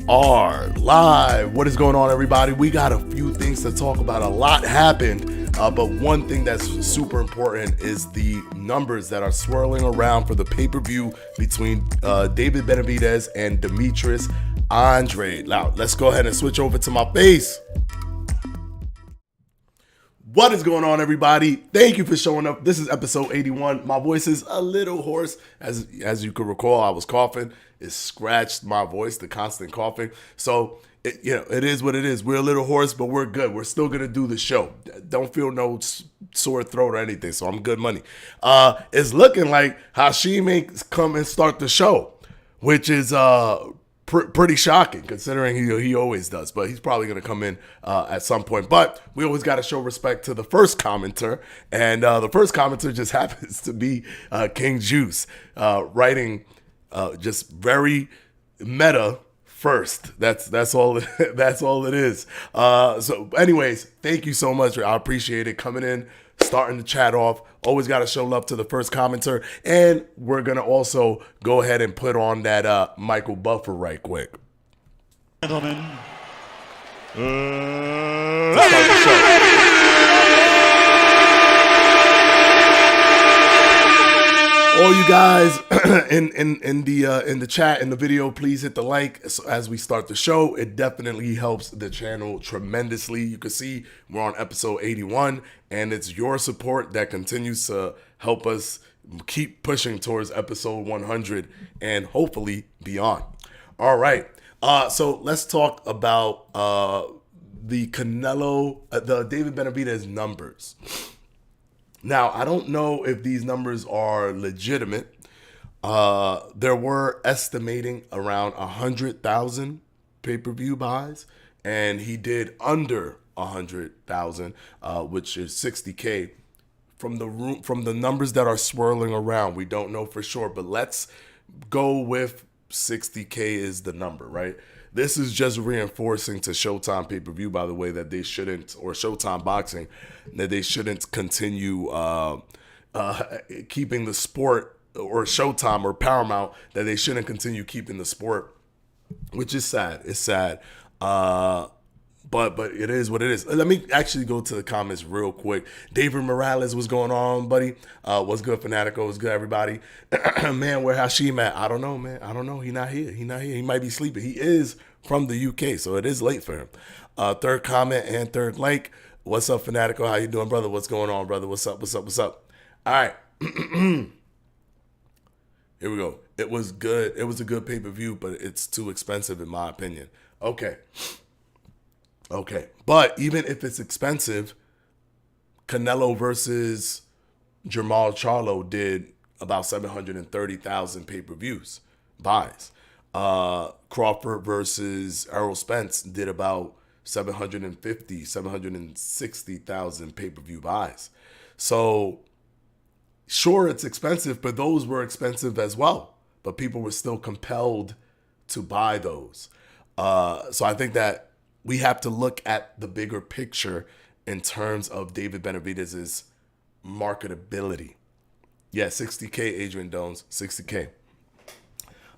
are live. What is going on, everybody? We got a few things to talk about. A lot happened, but one thing that's super important is the numbers that are swirling around for the pay-per-view between David Benavidez and Demetrius Andrade. Now, let's go ahead and switch over to my face. What is going on, everybody? Thank you for showing up. This is episode 81. My voice is a little hoarse. As you could recall, I was coughing. It scratched my voice, the constant coughing. So, it is what it is. We're a little hoarse, but we're good. We're still going to do the show. Don't feel no sore throat or anything, so I'm good money. It's looking like Hashim may come and start the show, which is pretty shocking considering he always does, but he's probably going to come in at some point. But we always got to show respect to the first commenter, and the first commenter just happens to be King Juice, writing just very meta first. That's all. That's all it is. So, anyways, thank you so much. I appreciate it coming in, starting the chat off. Always got to show love to the first commenter. And we're going to also go ahead and put on that Michael Buffer right quick. Gentlemen, to start the show. All you guys in the chat, in the video, please hit the like as we start the show. It definitely helps the channel tremendously. You can see we're on episode 81, and it's your support that continues to help us keep pushing towards episode 100 and hopefully beyond. All right, so let's talk about the Canelo, the David Benavidez numbers. Now, I don't know if these numbers are legitimate. There were estimating around 100,000 pay-per-view buys, and he did under 100,000, which is 60K. From the numbers that are swirling around, we don't know for sure, but let's go with 60K is the number, right? This is just reinforcing to Showtime pay-per-view, by the way, that they shouldn't, or Showtime Boxing, that they shouldn't continue keeping the sport, or Showtime or Paramount, that they shouldn't continue keeping the sport, which is sad. It's sad. But it is what it is. Let me actually go to the comments real quick. David Morales, what's going on, buddy? What's good, Fanatico? What's good, everybody? Man, where Hashim at? I don't know, man. I don't know. He not here. He might be sleeping. He is from the UK, so it is late for him. Third comment and third like. What's up, Fanatico? How you doing, brother? What's going on, brother? What's up? All right. Here we go. It was good. It was a good pay-per-view, but it's too expensive in my opinion. Okay, but even if it's expensive, Canelo versus Jermall Charlo did about 730,000 pay-per-views buys. Crawford versus Errol Spence did about 760,000 pay-per-view buys. So, sure, it's expensive, but those were expensive as well. But people were still compelled to buy those. So I think that we have to look at the bigger picture in terms of David Benavidez's marketability. Yeah, 60K, Adrian Dones, 60K.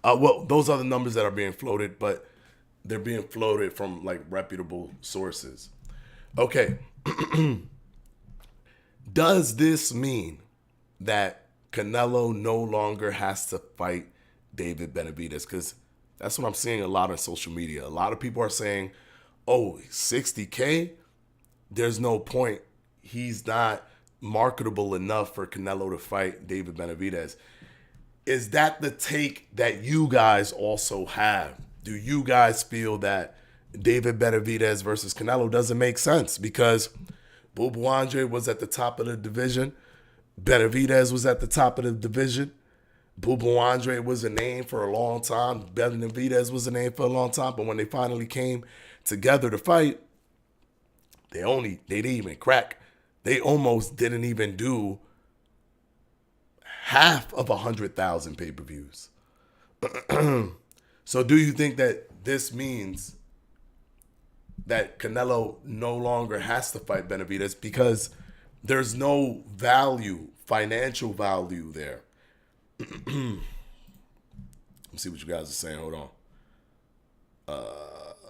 Well, those are the numbers that are being floated, but they're being floated from like reputable sources. Okay. Does this mean that Canelo no longer has to fight David Benavidez? Because that's what I'm seeing a lot on social media. A lot of people are saying, oh, 60K? There's no point. He's not marketable enough for Canelo to fight David Benavidez. Is that the take that you guys also have? Do you guys feel that David Benavidez versus Canelo doesn't make sense? Because Boo Boo Andre was at the top of the division. Benavidez was at the top of the division. Boo Boo Andre was a name for a long time. Benavidez was a name for a long time. But when they finally came together to fight, they didn't even crack. They almost didn't even do half of 100,000 pay-per-views. So do you think that this means that Canelo no longer has to fight Benavidez because there's no value, financial value there? Let's see what you guys are saying. Hold on.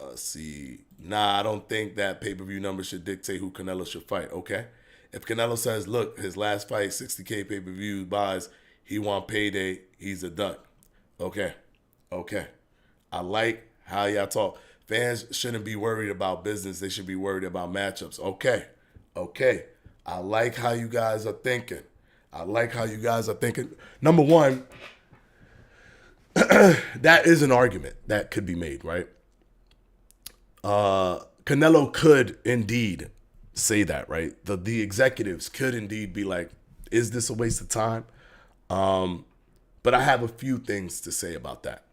Let's see. Nah, I don't think that pay-per-view number should dictate who Canelo should fight. Okay. If Canelo says, look, his last fight, 60K pay-per-view buys, he want payday, he's a duck. Okay. I like how y'all talk. Fans shouldn't be worried about business. They should be worried about matchups. Okay. I like how you guys are thinking. Number one, that is an argument that could be made, right? Canelo could indeed say that, right? The executives could indeed be like, is this a waste of time? But I have a few things to say about that.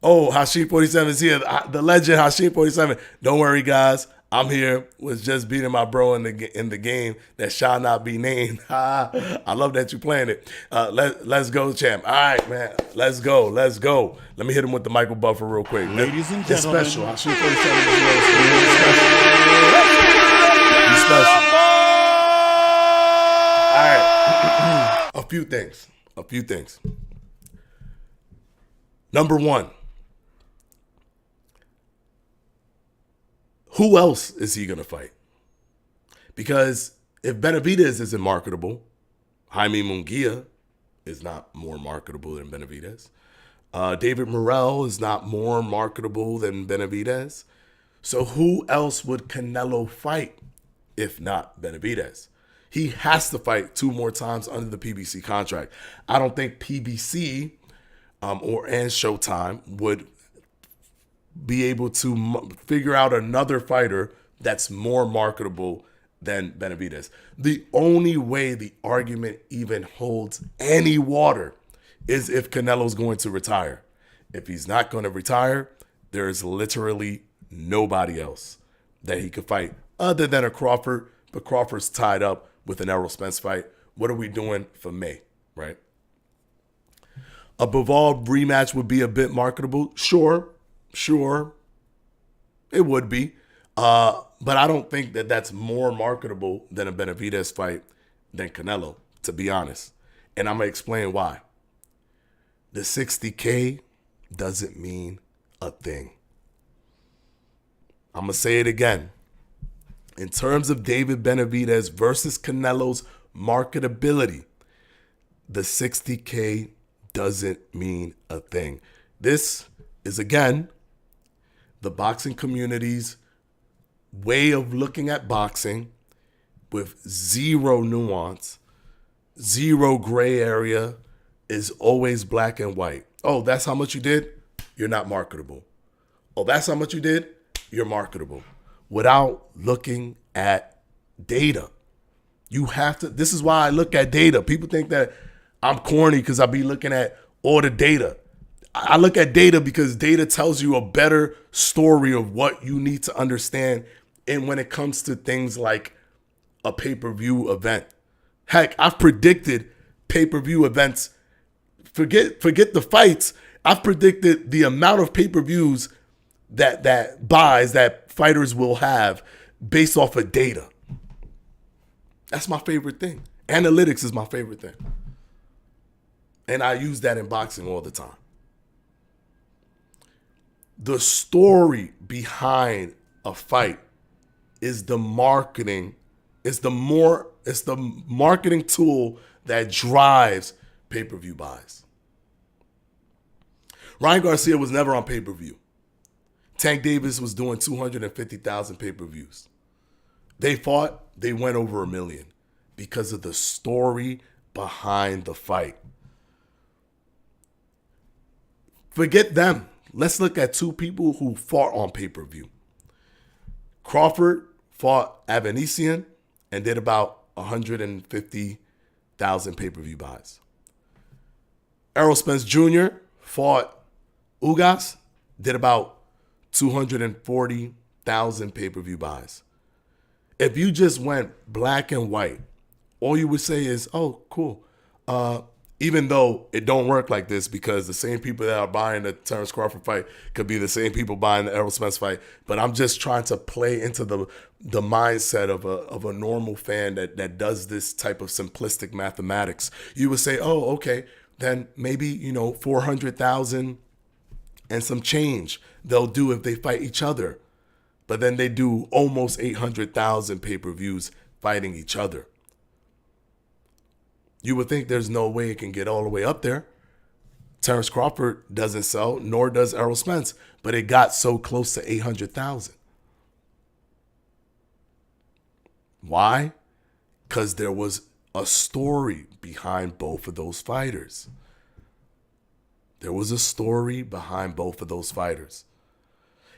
Oh, Hashim 47 is here. The legend Hashim 47. Don't worry, guys. I'm here. Was just beating my bro in the game that shall not be named. I love that you playing it. Let's go, champ. All right, man. Let's go. Let me hit him with the Michael Buffer real quick. Ladies and gentlemen. It's special. Hashim 47 is He's special. All right. A few things. Number one. Who else is he going to fight? Because if Benavidez isn't marketable, Jaime Munguia is not more marketable than Benavidez. David Morrell is not more marketable than Benavidez. So who else would Canelo fight if not Benavidez? He has to fight 2 more times under the PBC contract. I don't think PBC and Showtime would be able to figure out another fighter that's more marketable than Benavidez. The only way the argument even holds any water is if Canelo's going to retire. If he's not going to retire, there is literally nobody else that he could fight other than a Crawford, but Crawford's tied up with an Errol Spence fight. What are we doing for May, right? A Bivol rematch would be a bit marketable. Sure, it would be. But I don't think that that's more marketable than a Benavidez fight than Canelo, to be honest. And I'm going to explain why. The 60K doesn't mean a thing. I'm going to say it again. In terms of David Benavidez versus Canelo's marketability, the 60K doesn't mean a thing. This is, again, the boxing community's way of looking at boxing with zero nuance, zero gray area, is always black and white. Oh, that's how much you did? You're not marketable. Oh, that's how much you did? You're marketable. Without looking at data. You have to, this is why I look at data. People think that I'm corny because I be looking at all the data. I look at data because data tells you a better story of what you need to understand. And when it comes to things like a pay-per-view event, heck, I've predicted pay-per-view events. Forget the fights. I've predicted the amount of pay-per-views that buys that fighters will have based off of data. That's my favorite thing. Analytics is my favorite thing. And I use that in boxing all the time. The story behind a fight is the marketing. It's the marketing tool that drives pay-per-view buys. Ryan Garcia was never on pay-per-view. Tank Davis was doing 250,000 pay-per-views. They fought, they went over 1 million because of the story behind the fight. Forget them. Let's look at 2 people who fought on pay-per-view. Crawford fought Avanesian and did about 150,000 pay-per-view buys. Errol Spence Jr. fought Ugas, did about 240,000 pay-per-view buys. If you just went black and white, all you would say is, oh, cool. Even though it don't work like this, because the same people that are buying the Terrence Crawford fight could be the same people buying the Errol Spence fight. But I'm just trying to play into the mindset of a normal fan that does this type of simplistic mathematics. You would say, oh, okay, then maybe, 400,000 and some change they'll do if they fight each other. But then they do almost 800,000 pay-per-views fighting each other. You would think there's no way it can get all the way up there. Terrence Crawford doesn't sell, nor does Errol Spence, but it got so close to 800,000. Why? Because there was a story behind both of those fighters. There was a story behind both of those fighters.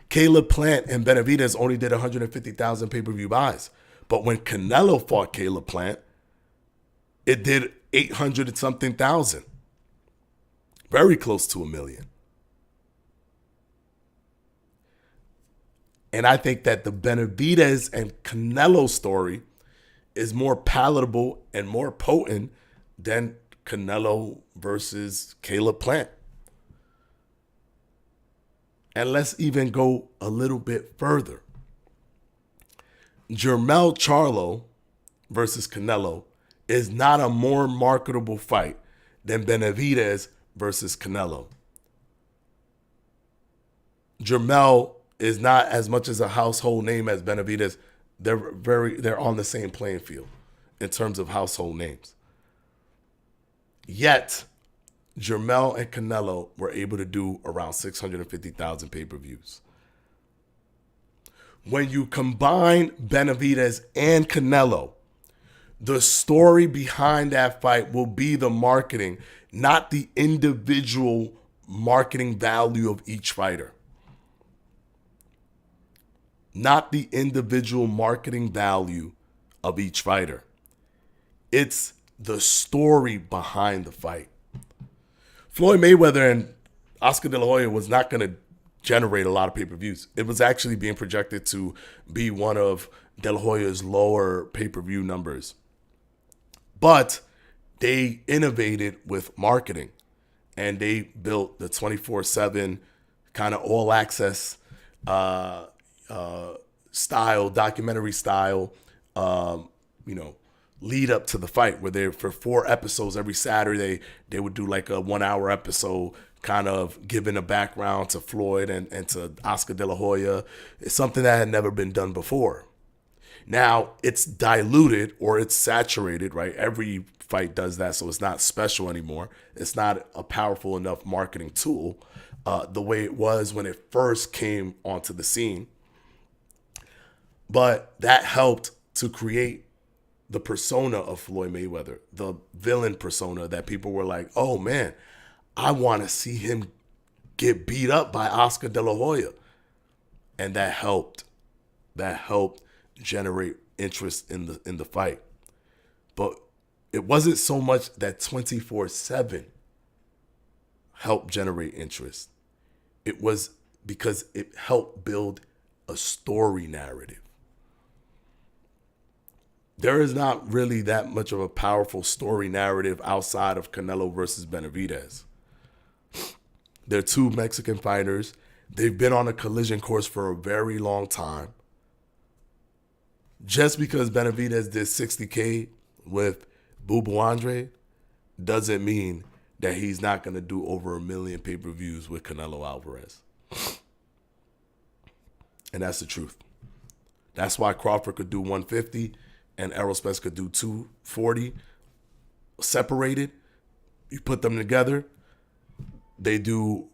Caleb Plant and Benavidez only did 150,000 pay-per-view buys. But when Canelo fought Caleb Plant, it did 800 and something thousand. Very close to 1 million. And I think that the Benavidez and Canelo story is more palatable and more potent than Canelo versus Caleb Plant. And let's even go a little bit further. Jermell Charlo versus Canelo is not a more marketable fight than Benavidez versus Canelo. Jermell is not as much as a household name as Benavidez. They're on the same playing field in terms of household names. Yet, Jermell and Canelo were able to do around 650,000 pay-per-views. When you combine Benavidez and Canelo, the story behind that fight will be the marketing, not the individual marketing value of each fighter. Not the individual marketing value of each fighter. It's the story behind the fight. Floyd Mayweather and Oscar De La Hoya was not going to generate a lot of pay-per-views. It was actually being projected to be one of De La Hoya's lower pay-per-view numbers. But they innovated with marketing, and they built the 24/7 kind of all-access style, documentary style, lead up to the fight, where they, for 4 episodes every Saturday, they would do like a 1-hour episode, kind of giving a background to Floyd and to Oscar De La Hoya. It's something that had never been done before. Now it's diluted or it's saturated, right? Every fight does that, so it's not special anymore. It's not a powerful enough marketing tool the way it was when it first came onto the scene. But that helped to create the persona of Floyd Mayweather, the villain persona that people were like, oh man, I want to see him get beat up by Oscar De La Hoya. And that helped generate interest in the fight. But it wasn't so much that 24/7 helped generate interest. It was because it helped build a story narrative. There is not really that much of a powerful story narrative outside of Canelo versus Benavidez. They're 2 Mexican fighters. They've been on a collision course for a very long time. Just because Benavidez did 60K with Bubu Andre doesn't mean that he's not going to do over 1 million pay-per-views with Canelo Alvarez. And that's the truth. That's why Crawford could do 150 and Errol Spence could do 240 separated. You put them together, they do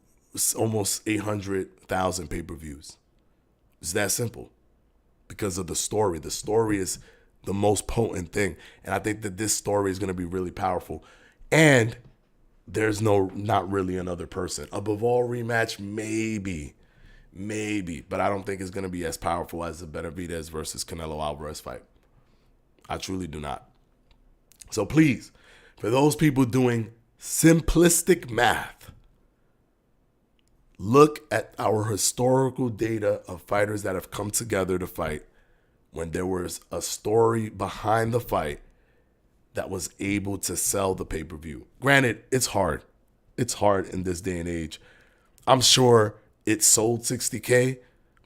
almost 800,000 pay-per-views. It's that simple because of the story. The story is the most potent thing. And I think that this story is going to be really powerful. And there's not really another person. A Bivol rematch, maybe. But I don't think it's going to be as powerful as the Benavidez versus Canelo Alvarez fight. I truly do not. So please, for those people doing simplistic math, look at our historical data of fighters that have come together to fight when there was a story behind the fight that was able to sell the pay-per-view. Granted, it's hard. It's hard in this day and age. I'm sure it sold 60K,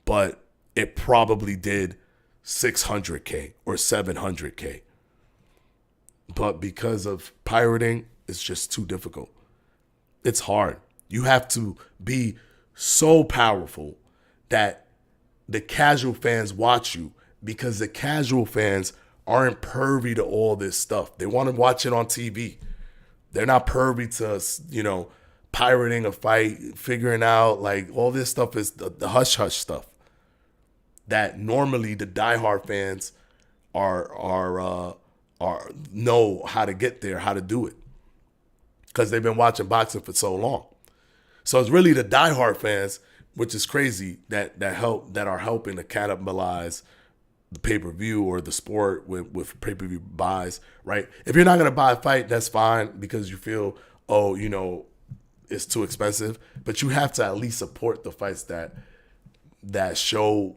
but it probably did 600K or 700K. But because of pirating, it's just too difficult. It's hard. You have to be so powerful that the casual fans watch you, because the casual fans aren't pervy to all this stuff. They want to watch it on TV. They're not pervy to, pirating a fight, figuring out like all this stuff is the hush hush stuff that normally the diehard fans are know how to get there, how to do it, because they've been watching boxing for so long. So it's really the diehard fans, which is crazy, that are helping to cannibalize the pay-per-view or the sport with pay-per-view buys, right? If you're not going to buy a fight, that's fine because you feel, it's too expensive. But you have to at least support the fights that show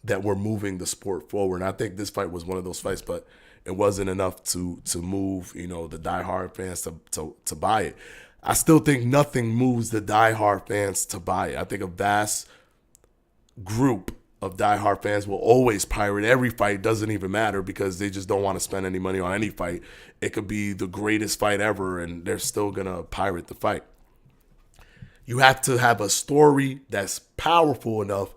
that we're moving the sport forward. And I think this fight was one of those fights, but it wasn't enough to move, the diehard fans to buy it. I still think nothing moves the diehard fans to buy it. I think a vast group of diehard fans will always pirate every fight. Doesn't even matter because they just don't want to spend any money on any fight. It could be the greatest fight ever and they're still going to pirate the fight. You have to have a story that's powerful enough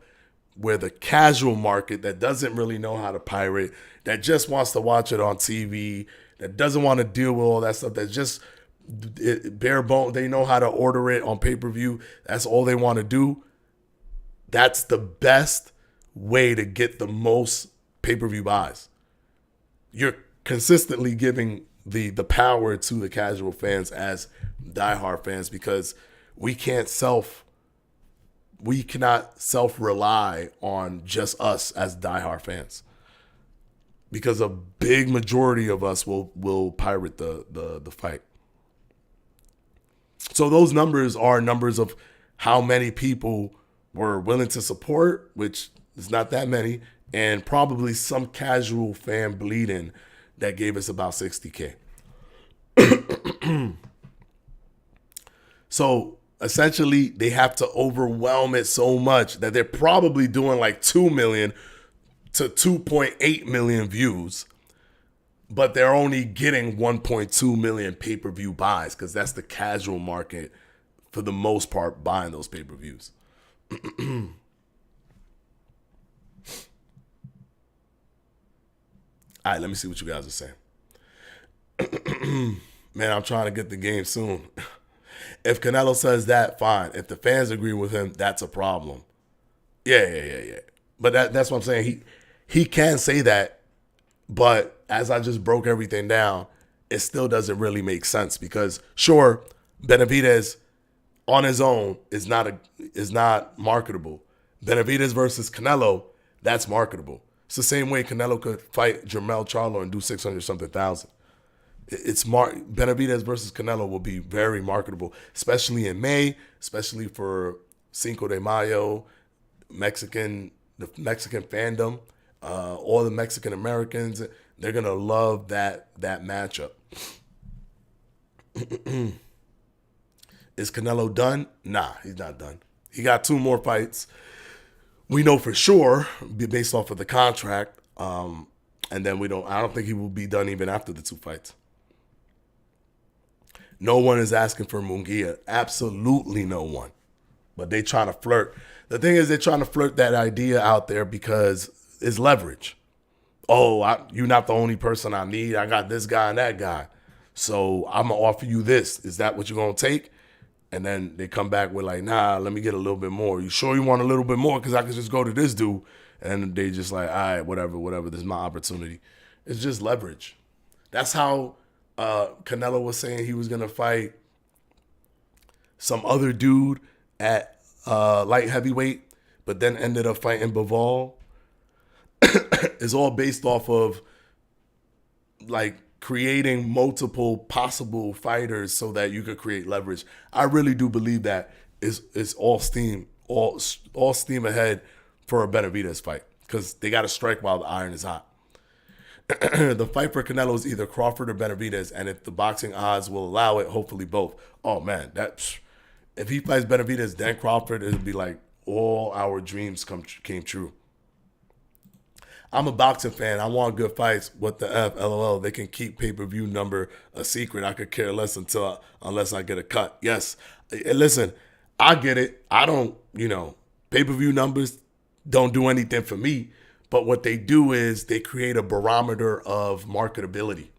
where the casual market that doesn't really know how to pirate, that just wants to watch it on TV, that doesn't want to deal with all that stuff, that just bare bone, they know how to order it on pay-per-view. That's all they want to do. That's the best way to get the most pay-per-view buys. You're consistently giving the power to the casual fans as diehard fans, because we cannot self-rely on just us as diehard fans, because a big majority of us will pirate the fight. So those numbers are numbers of how many people were willing to support, which is not that many, and probably some casual fan bleeding that gave us about 60K. So essentially, they have to overwhelm it so much that they're probably doing like 2 million to 2.8 million views, but they're only getting 1.2 million pay-per-view buys because that's the casual market for the most part buying those pay-per-views. All right, let me see what you guys are saying. Man, I'm trying to get the game soon. If Canelo says that, fine. If the fans agree with him, that's a problem. Yeah. But that's what I'm saying. He can say that, but as I just broke everything down, it still doesn't really make sense because, sure, Benavidez on his own is not marketable. Benavidez versus Canelo, that's marketable. It's the same way Canelo could fight Jermell Charlo and do 600-something thousand. Benavidez versus Canelo will be very marketable, especially in May, especially for Cinco de Mayo, the Mexican fandom, all the Mexican Americans. They're gonna love that matchup. Is Canelo done? Nah, he's not done. He got 2 more fights. We know for sure, based off of the contract, and then I don't think he will be done even after the 2 fights. No one is asking for Munguia. Absolutely no one. But they trying to flirt. The thing is, they're trying to flirt that idea out there because it's leverage. Oh, you're not the only person I need. I got this guy and that guy. So I'm going to offer you this. Is that what you're going to take? And then they come back with like, nah, let me get a little bit more. You sure you want a little bit more? Because I could just go to this dude. And they just like, all right, whatever. This is my opportunity. It's just leverage. That's how Canelo was saying he was going to fight some other dude at light heavyweight, but then ended up fighting Bivol. It's all based off of like creating multiple possible fighters so that you could create leverage. I really do believe that is all steam ahead for a Benavidez fight because they got to strike while the iron is hot. The fight for Canelo is either Crawford or Benavidez, and if the boxing odds will allow it, hopefully both. Oh man, if he fights Benavidez, then Crawford, it'll be like all our dreams came true. I'm a boxing fan. I want good fights. What the F? LOL. They can keep pay-per-view number a secret. I could care less unless I get a cut. Yes. Listen, I get it. I don't, pay-per-view numbers don't do anything for me. But what they do is they create a barometer of marketability.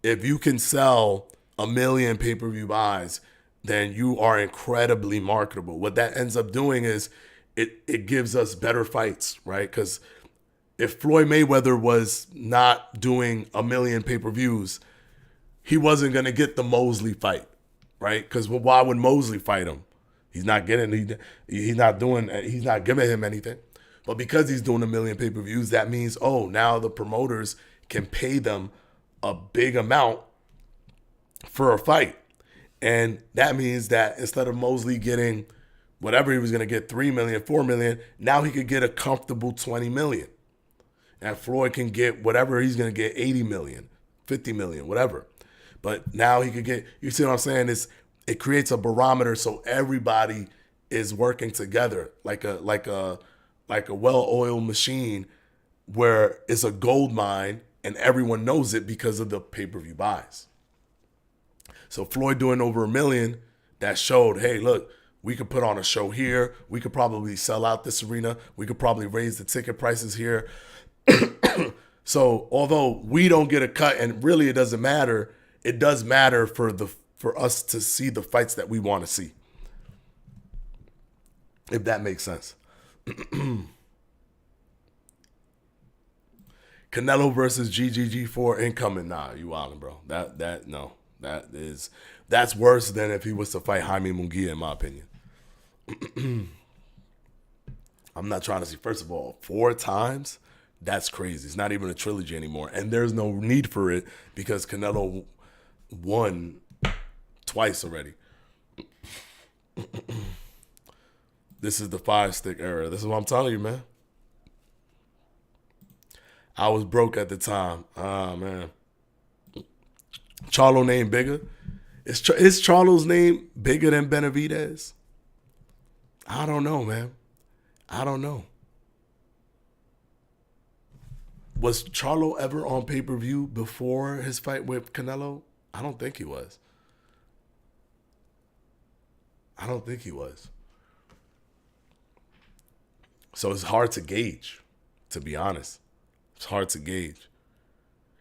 If you can sell 1 million pay-per-view buys, then you are incredibly marketable. What that ends up doing is it gives us better fights, right? Because if Floyd Mayweather was not doing 1 million pay-per-views, he wasn't going to get the Mosley fight, right? Because why would Mosley fight him? He's not getting, he's not giving him anything. But because he's doing 1 million pay-per-views, that means, now the promoters can pay them a big amount for a fight. And that means that instead of Mosley getting whatever he was going to get, 3 million, 4 million, now he could get a comfortable 20 million. And Floyd can get whatever he's going to get, 80 million, 50 million, whatever. But now he could get, you see what I'm saying? It creates a barometer so everybody is working together like a well-oiled machine where it's a gold mine and everyone knows it because of the pay-per-view buys. So Floyd doing over 1 million, that showed, hey, look, we could put on a show here. We could probably sell out this arena. We could probably raise the ticket prices here. So although we don't get a cut and really it doesn't matter, it does matter for us to see the fights that we want to see. If that makes sense. Canelo versus GGG4 incoming. Nah, you wildin', bro. That's worse than if he was to fight Jaime Munguia, in my opinion. I'm not trying to see, first of all, 4 times? That's crazy. It's not even a trilogy anymore. And there's no need for it because Canelo won twice already. This is the 5-stick era. This is what I'm telling you, man. I was broke at the time. Ah, man. Charlo name bigger? Is Charlo's name bigger than Benavidez? I don't know, man. I don't know. Was Charlo ever on pay-per-view before his fight with Canelo? I don't think he was. So it's hard to gauge, to be honest. It's hard to gauge.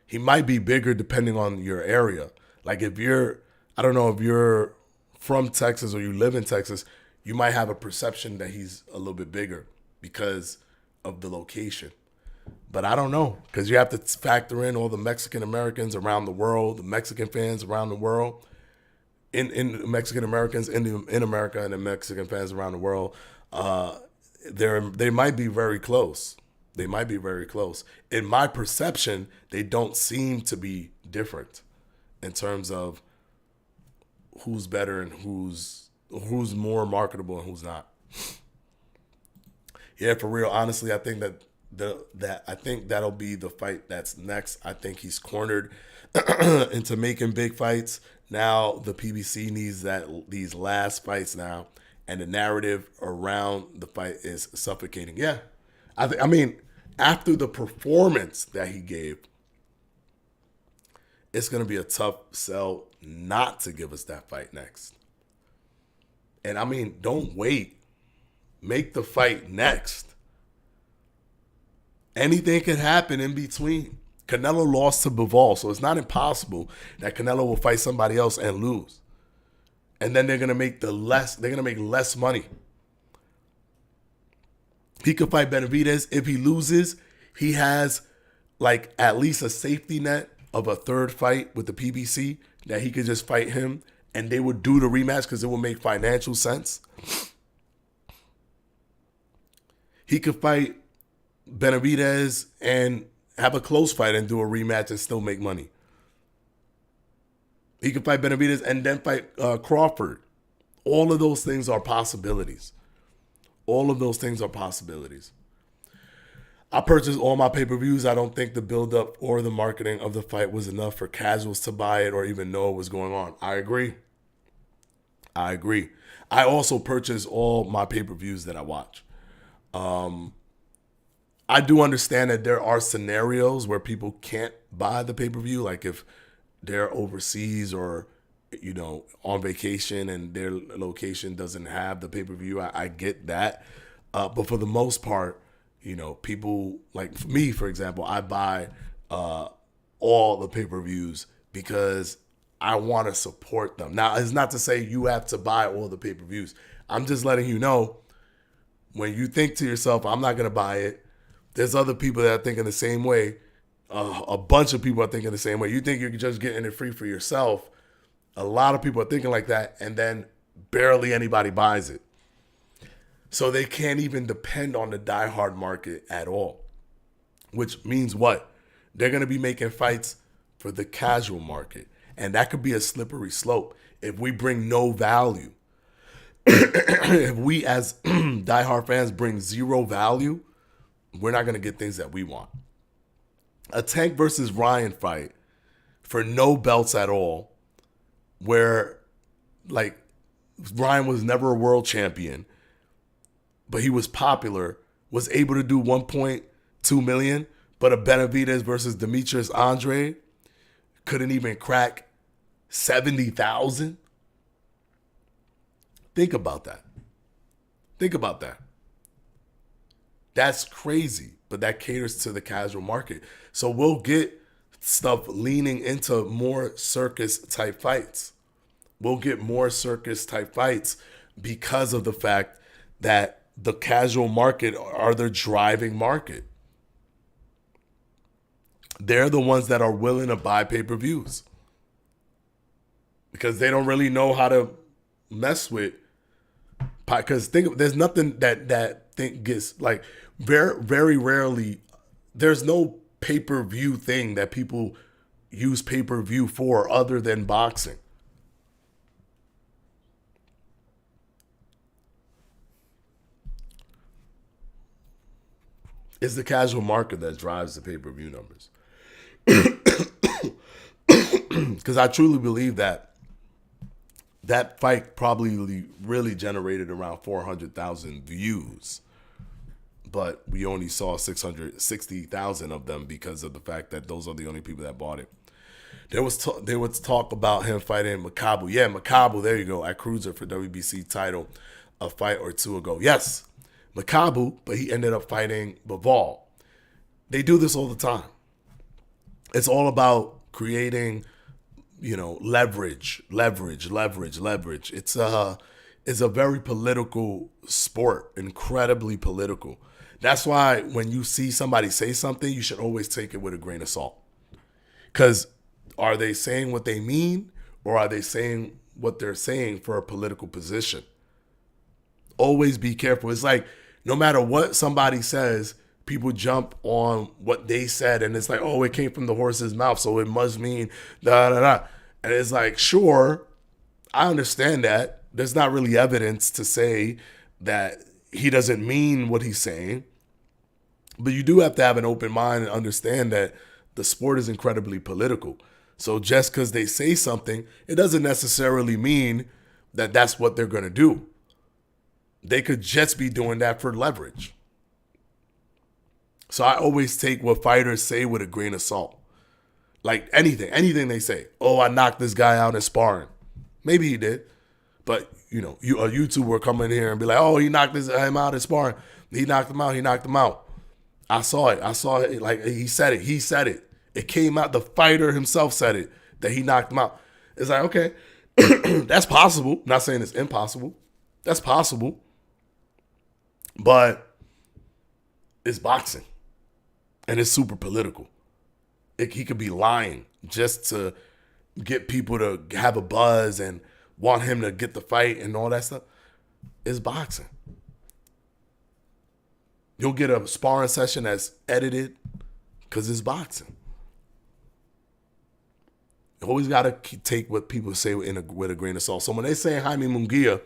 He might be bigger depending on your area. Like if you're from Texas or you live in Texas, you might have a perception that he's a little bit bigger because of the location. But I don't know, because you have to factor in all the Mexican Americans around the world, the Mexican fans around the world, in Mexican Americans in America, and the Mexican fans around the world. They might be very close. They might be very close. In my perception, they don't seem to be different in terms of who's better and who's more marketable and who's not. Yeah, for real. Honestly, I think I think that'll be the fight that's next. I think he's cornered into making big fights. Now the PBC needs these last fights now, and the narrative around the fight is suffocating. Yeah, I mean, after the performance that he gave, it's going to be a tough sell not to give us that fight next. And I mean, don't wait. Make the fight next. Anything can happen in between. Canelo lost to Bivol, so it's not impossible that Canelo will fight somebody else and lose. And then they're gonna make less money. He could fight Benavidez. If he loses, he has like at least a safety net of a third fight with the PBC that he could just fight him and they would do the rematch because it would make financial sense. He could fight Benavidez and have a close fight and do a rematch and still make money. He could fight Benavidez and then fight Crawford. All of those things are possibilities. I purchased all my pay-per-views. I don't think the build-up or the marketing of the fight was enough for casuals to buy it or even know what was going on. I agree. I also purchased all my pay-per-views that I watch. I do understand that there are scenarios where people can't buy the pay-per-view, like if they're overseas or on vacation and their location doesn't have the pay-per-view. I get that. But for the most part, people like for me, for example, I buy all the pay-per-views because I want to support them. Now, it's not to say you have to buy all the pay-per-views. I'm just letting you know, when you think to yourself, I'm not going to buy it, there's other people that are thinking the same way. A bunch of people are thinking the same way. You think you're just getting it free for yourself. A lot of people are thinking like that, and then barely anybody buys it. So they can't even depend on the diehard market at all. Which means what? They're going to be making fights for the casual market. And that could be a slippery slope if we bring no value. If we as diehard fans bring zero value, we're not going to get things that we want. A Tank versus Ryan fight for no belts at all, where like Ryan was never a world champion, but he was popular, was able to do 1.2 million, but a Benavidez versus Demetrius Andre couldn't even crack 70,000. Think about that. Think about that. That's crazy, but that caters to the casual market. So we'll get stuff leaning into more circus type fights. We'll get more circus type fights because of the fact that the casual market are the driving market. They're the ones that are willing to buy pay-per-views because they don't really know how to mess with. Because there's nothing that gets like very, very rarely. There's no pay-per-view thing that people use pay-per-view for other than boxing. It's the casual market that drives the pay-per-view numbers. Because I truly believe that fight probably really generated around 400,000 views. But we only saw 660,000 of them because of the fact that those are the only people that bought it. There was talk about him fighting Makabu. Yeah, Makabu, there you go, at Cruiser for WBC title a fight or two ago. Yes, Makabu, but he ended up fighting Bivol. They do this all the time. It's all about creating, leverage. It's a very political sport, incredibly political. That's why when you see somebody say something, you should always take it with a grain of salt. Because are they saying what they mean, or are they saying what they're saying for a political position? Always be careful. It's like no matter what somebody says, people jump on what they said, and it's like, oh, it came from the horse's mouth, so it must mean da da da. And it's like, sure, I understand that. There's not really evidence to say that he doesn't mean what he's saying. But you do have to have an open mind and understand that the sport is incredibly political. So just because they say something, it doesn't necessarily mean that that's what they're going to do. They could just be doing that for leverage. So I always take what fighters say with a grain of salt. Like anything they say. Oh, I knocked this guy out in sparring. Maybe he did. But, a YouTuber will come in here and be like, oh, he knocked him out in sparring. He knocked him out. I saw it. Like, he said it. It came out. The fighter himself said it, that he knocked him out. It's like, okay, that's possible. I'm not saying it's impossible. That's possible. But it's boxing. And it's super political. He could be lying just to get people to have a buzz and want him to get the fight and all that stuff. It's boxing. You'll get a sparring session that's edited because it's boxing. You always got to take what people say with a grain of salt. So when they say Jaime Munguia,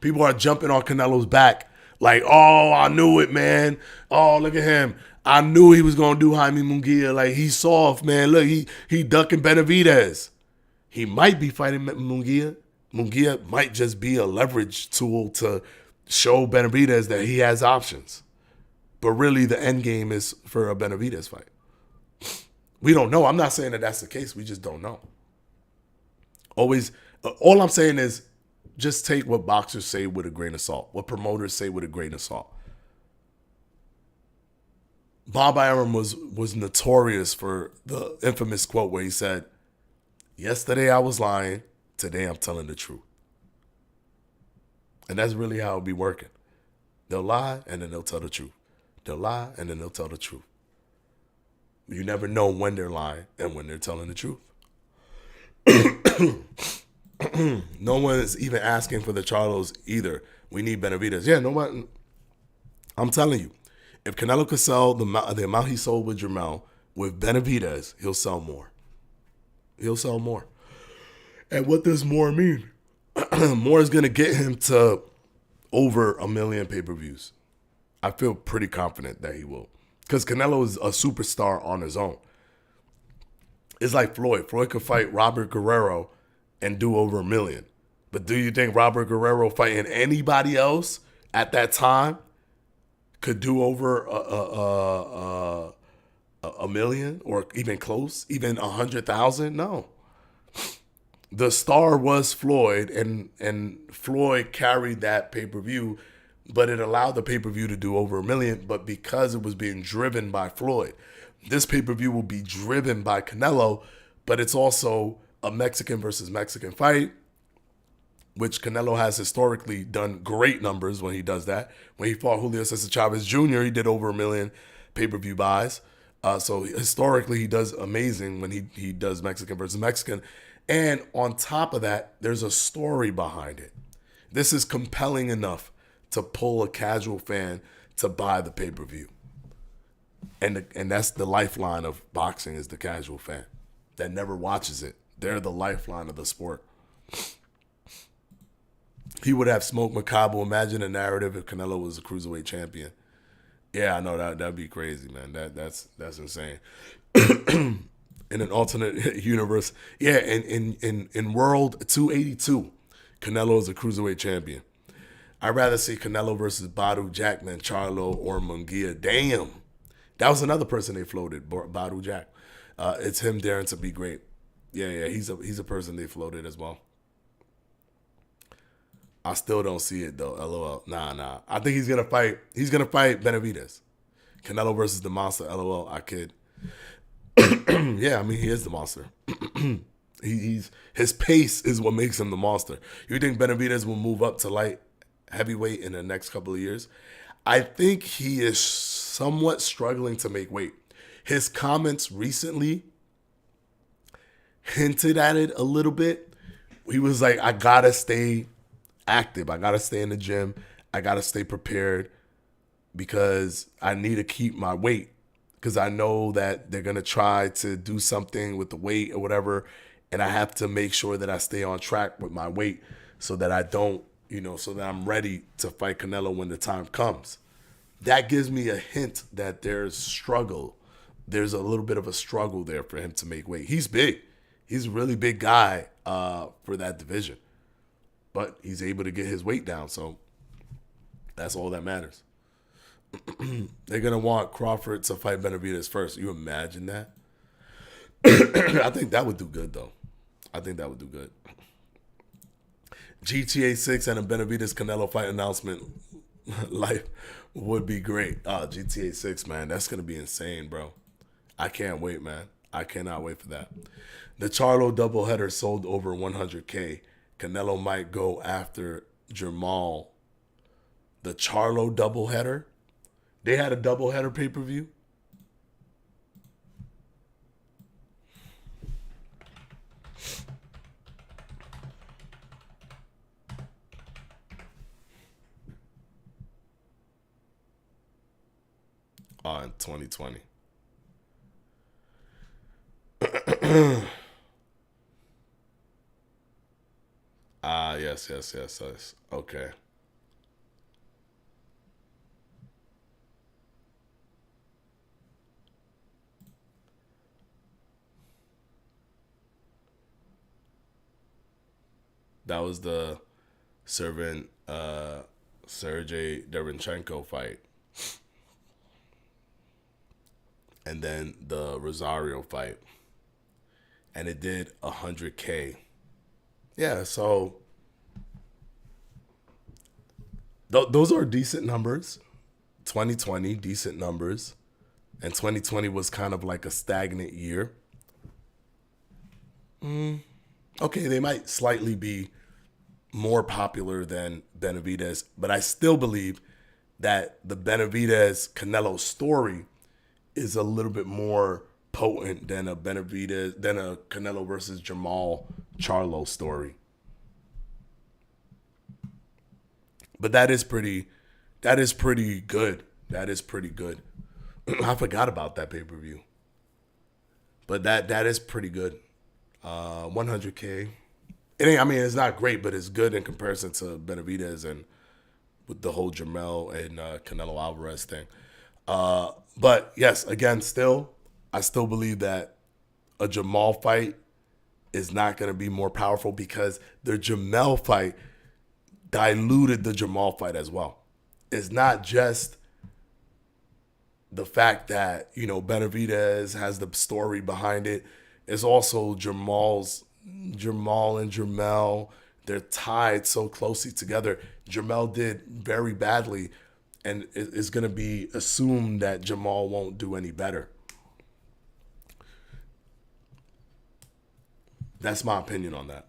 people are jumping on Canelo's back like, oh, I knew it, man. Oh, look at him. I knew he was going to do Jaime Munguia. Like, he's soft, man. Look, he ducking Benavidez. He might be fighting Munguia. Munguia might just be a leverage tool to show Benavidez that he has options. But really, the end game is for a Benavidez fight. We don't know. I'm not saying that that's the case. We just don't know. Always All I'm saying is just take what boxers say with a grain of salt, what promoters say with a grain of salt. Bob Arum was notorious for the infamous quote where he said, "Yesterday I was lying, today I'm telling the truth." And that's really how it'll be working. They'll lie and then they'll tell the truth. They'll lie and then they'll tell the truth. You never know when they're lying and when they're telling the truth. No one is even asking for the Charlos either. We need Benavidez. Yeah, no one. I'm telling you, if Canelo could sell the amount he sold with Jermell, with Benavidez, he'll sell more. He'll sell more. And what does more mean? More is going to get him to over 1 million pay-per-views. I feel pretty confident that he will. Because Canelo is a superstar on his own. It's like Floyd. Floyd could fight Robert Guerrero and do over 1 million. But do you think Robert Guerrero fighting anybody else at that time could do over a million or even close, even 100,000? No. The star was Floyd, and Floyd carried that pay-per-view, but it allowed the pay-per-view to do over 1 million. But because it was being driven by Floyd, this pay-per-view will be driven by Canelo, but it's also a Mexican versus Mexican fight, which Canelo has historically done great numbers when he does that. When he fought Julio Cesar Chavez Jr., he did over 1 million pay-per-view buys. So historically, he does amazing when he does Mexican versus Mexican. And on top of that, there's a story behind it. This is compelling enough to pull a casual fan to buy the pay-per-view. And that's the lifeline of boxing, is the casual fan that never watches it. They're the lifeline of the sport. He would have smoked Macabre. Imagine a narrative if Canelo was a cruiserweight champion. Yeah, I know that'd be crazy, man. That's insane. In an alternate universe, yeah, in World 282, Canelo is a cruiserweight champion. I'd rather see Canelo versus Badu Jack than Charlo or Munguia. Damn, that was another person they floated, Badu Jack. It's him daring to be great. Yeah, he's a person they floated as well. I still don't see it though. LOL. Nah. I think he's gonna fight. He's gonna fight Benavidez. Canelo versus the monster. LOL. I kid. Yeah, I mean he is the monster. His pace is what makes him the monster. You think Benavidez will move up to light heavyweight in the next couple of years? I think he is somewhat struggling to make weight. His comments recently hinted at it a little bit. He was like, I gotta stay active. I gotta stay in the gym. I gotta stay prepared because I need to keep my weight. Because I know that they're going to try to do something with the weight or whatever. And I have to make sure that I stay on track with my weight so that I don't, so that I'm ready to fight Canelo when the time comes. That gives me a hint that there's struggle. There's a little bit of a struggle there for him to make weight. He's big. He's a really big guy for that division. But he's able to get his weight down. So that's all that matters. They're going to want Crawford to fight Benavidez first. You imagine that? I think that would do good, though. I think that would do good. GTA 6 and a Benavidez Canelo fight announcement life would be great. GTA 6, man. That's going to be insane, bro. I can't wait, man. I cannot wait for that. The Charlo doubleheader sold over 100K. Canelo might go after Jermall. The Charlo doubleheader? They had a doubleheader pay-per-view. In 2020. Yes. Okay. That was the Sergey Derevchenko fight. And then the Rosario fight. And it did 100K. Yeah, so those are decent numbers. 2020, decent numbers. And 2020 was kind of like a stagnant year. Okay, they might slightly be more popular than Benavidez, but I still believe that the Benavidez Canelo story is a little bit more potent than a Benavidez than a Canelo versus Jamal Charlo story. But that is pretty good. That is pretty good. I forgot about that pay-per-view. But that is pretty good. 100K. It ain't. I mean, it's not great, but it's good in comparison to Benavidez and with the whole Jamel and Canelo Alvarez thing. But yes, again, I still believe that a Jamal fight is not going to be more powerful because the Jamel fight diluted the Jamal fight as well. It's not just the fact that, Benavidez has the story behind it. It's also Jamal and Jamel. They're tied so closely together. Jamel did very badly, and it's going to be assumed that Jamal won't do any better. That's my opinion on that.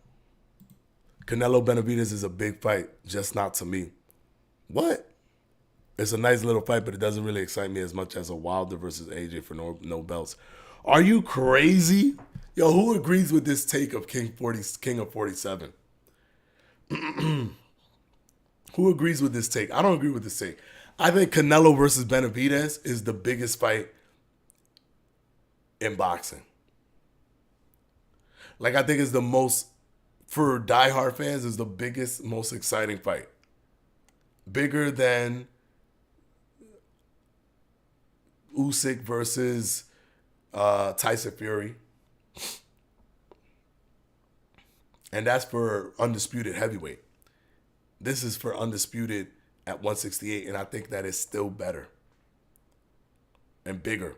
Canelo Benavidez is a big fight, just not to me. What? It's a nice little fight, but it doesn't really excite me as much as a Wilder versus AJ for no belts. Are you crazy? Yo, who agrees with this take of King of 47? Who agrees with this take? I don't agree with this take. I think Canelo versus Benavidez is the biggest fight in boxing. Like, I think it's the most, for diehard fans, is the biggest, most exciting fight. Bigger than Usyk versus Tyson Fury. And that's for undisputed heavyweight. This is for undisputed at 168, and I think that is still better and bigger.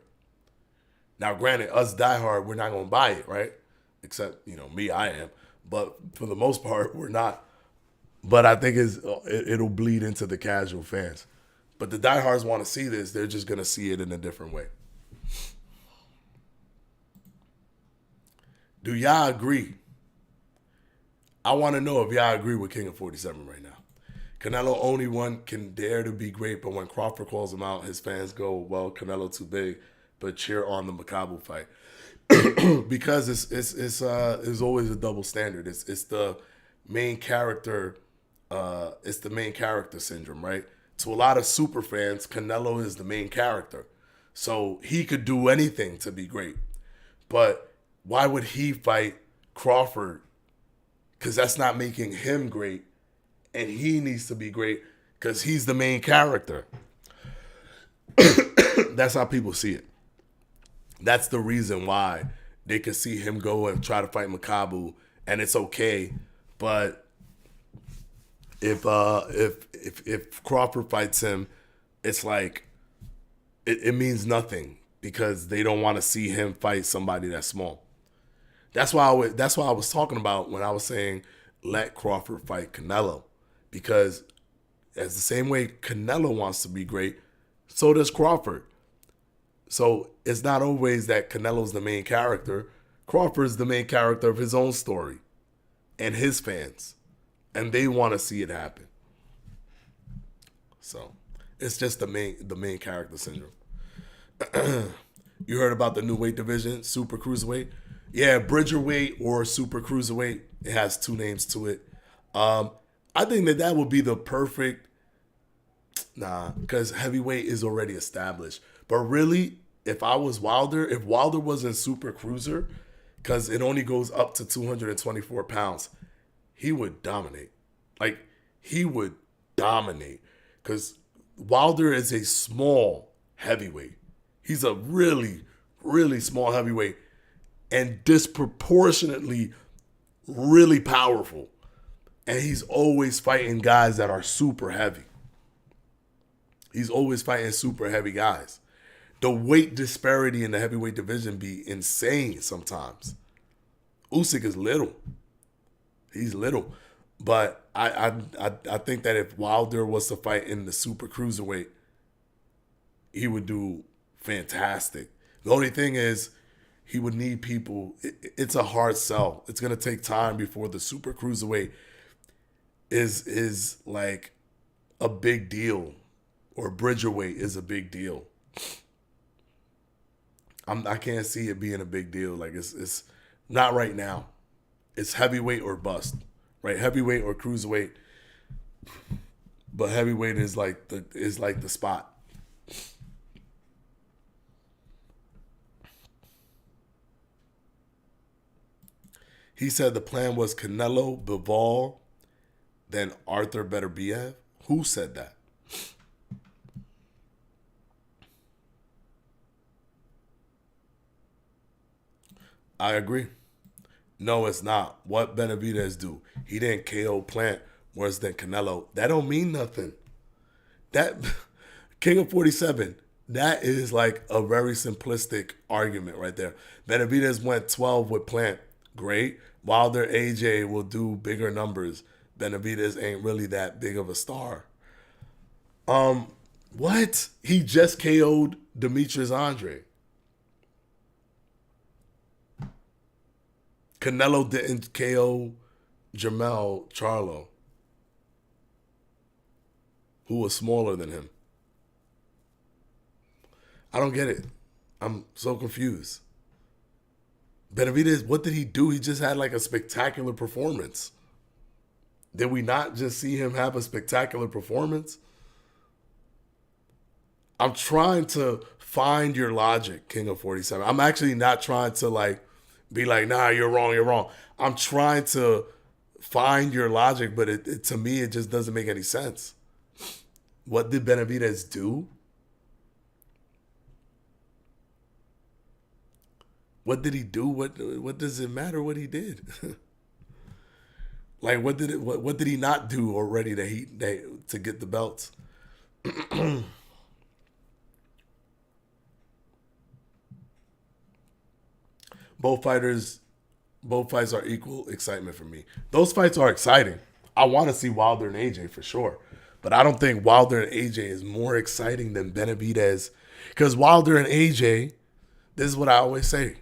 Now, granted, us diehard, we're not going to buy it, right? Except, me, I am. But for the most part, we're not. But I think it'll bleed into the casual fans. But the diehards want to see this. They're just going to see it in a different way. Do y'all agree? I want to know if y'all agree with King of 47 right now. Canelo only one can dare to be great, but when Crawford calls him out, his fans go, well, Canelo too big, but cheer on the Makabu fight. Because it's always a double standard. It's the main character. It's the main character syndrome, right? To a lot of super fans, Canelo is the main character, so he could do anything to be great. But why would he fight Crawford? Because that's not making him great, and he needs to be great because he's the main character. That's how people see it. That's the reason why they could see him go and try to fight Makabu, and it's okay. But if Crawford fights him, it's like it means nothing because they don't want to see him fight somebody that's small. That's why I was talking about when I was saying let Crawford fight Canelo, because as the same way Canelo wants to be great, so does Crawford. So it's not always that Canelo's the main character. Crawford's the main character of his own story and his fans, and they want to see it happen. So it's just the main character syndrome. You heard about the new weight division, super cruiserweight? Yeah, Bridgerweight or super cruiserweight. It has two names to it. I think that would be the perfect. Nah, because heavyweight is already established. But really, if Wilder was in super cruiser, because it only goes up to 224 pounds, he would dominate. Like, he would dominate. Because Wilder is a small heavyweight. He's a really, really small heavyweight and disproportionately really powerful. And he's always fighting guys that are super heavy. He's always fighting super heavy guys. The weight disparity in the heavyweight division be insane sometimes. Usyk is little. He's little. But I think that if Wilder was to fight in the super cruiserweight, he would do fantastic. The only thing is, he would need people. It's a hard sell. It's gonna take time before the super cruiserweight is like a big deal, or bridgerweight is a big deal. I can't see it being a big deal. Like it's not right now. It's heavyweight or bust, right? Heavyweight or cruiserweight, but heavyweight is like the spot. He said the plan was Canelo, Bivol, then Arthur Beterbiev. Who said that? I agree. No, it's not. What Benavidez do? He didn't KO Plant worse than Canelo. That don't mean nothing. That King of 47, that is like a very simplistic argument right there. Benavidez went 12 with Plant. Great. Wilder AJ will do bigger numbers. Benavidez ain't really that big of a star. What? He just KO'd Demetrius Andre. Canelo didn't KO Jermell Charlo, who was smaller than him. I don't get it. I'm so confused. Benavidez, what did he do? He just had like a spectacular performance. Did we not just see him have a spectacular performance? I'm trying to find your logic, King of 47. I'm actually not trying to like be like, nah, you're wrong, you're wrong. I'm trying to find your logic, but to me, it just doesn't make any sense. What did Benavidez do? What did he do? What does it matter what he did? Like what did he not do already to get the belts? Both fights are equal excitement for me. Those fights are exciting. I want to see Wilder and AJ for sure. But I don't think Wilder and AJ is more exciting than Benavidez. Because Wilder and AJ, this is what I always say,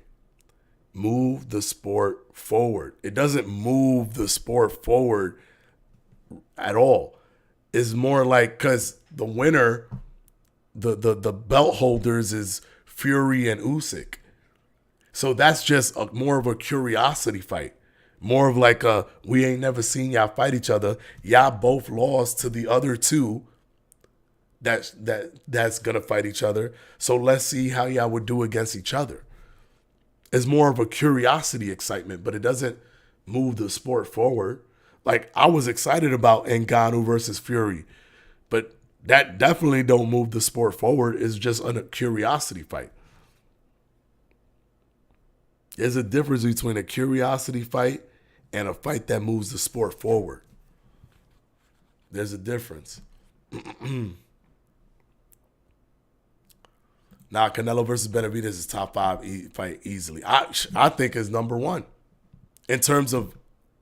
move the sport forward. It doesn't move the sport forward at all. It's more like, because the winner, the belt holders is Fury and Usyk. So that's just more of a curiosity fight. More of like a, we ain't never seen y'all fight each other. Y'all both lost to the other two that's going to fight each other. So let's see how y'all would do against each other. It's more of a curiosity excitement, but it doesn't move the sport forward. Like, I was excited about Ngannou versus Fury, but that definitely don't move the sport forward. It's just a curiosity fight. There's a difference between a curiosity fight and a fight that moves the sport forward. There's a difference. Now, Canelo versus Benavidez is top 5 fight easily. I think is number 1. In terms of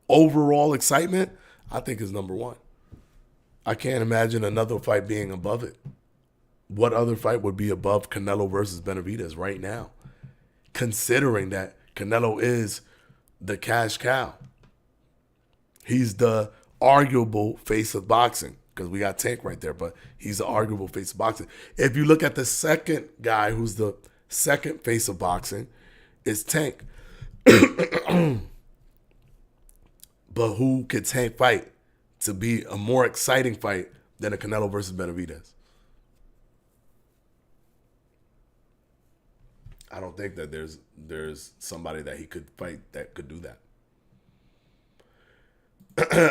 overall excitement, I think is number 1. I can't imagine another fight being above it. What other fight would be above Canelo versus Benavidez right now? Considering that Canelo is the cash cow. He's the arguable face of boxing, because we got Tank right there, but he's the arguable face of boxing. If you look at the second guy who's the second face of boxing, it's Tank. But who could Tank fight to be a more exciting fight than a Canelo versus Benavidez? I don't think that there's somebody that he could fight that could do that.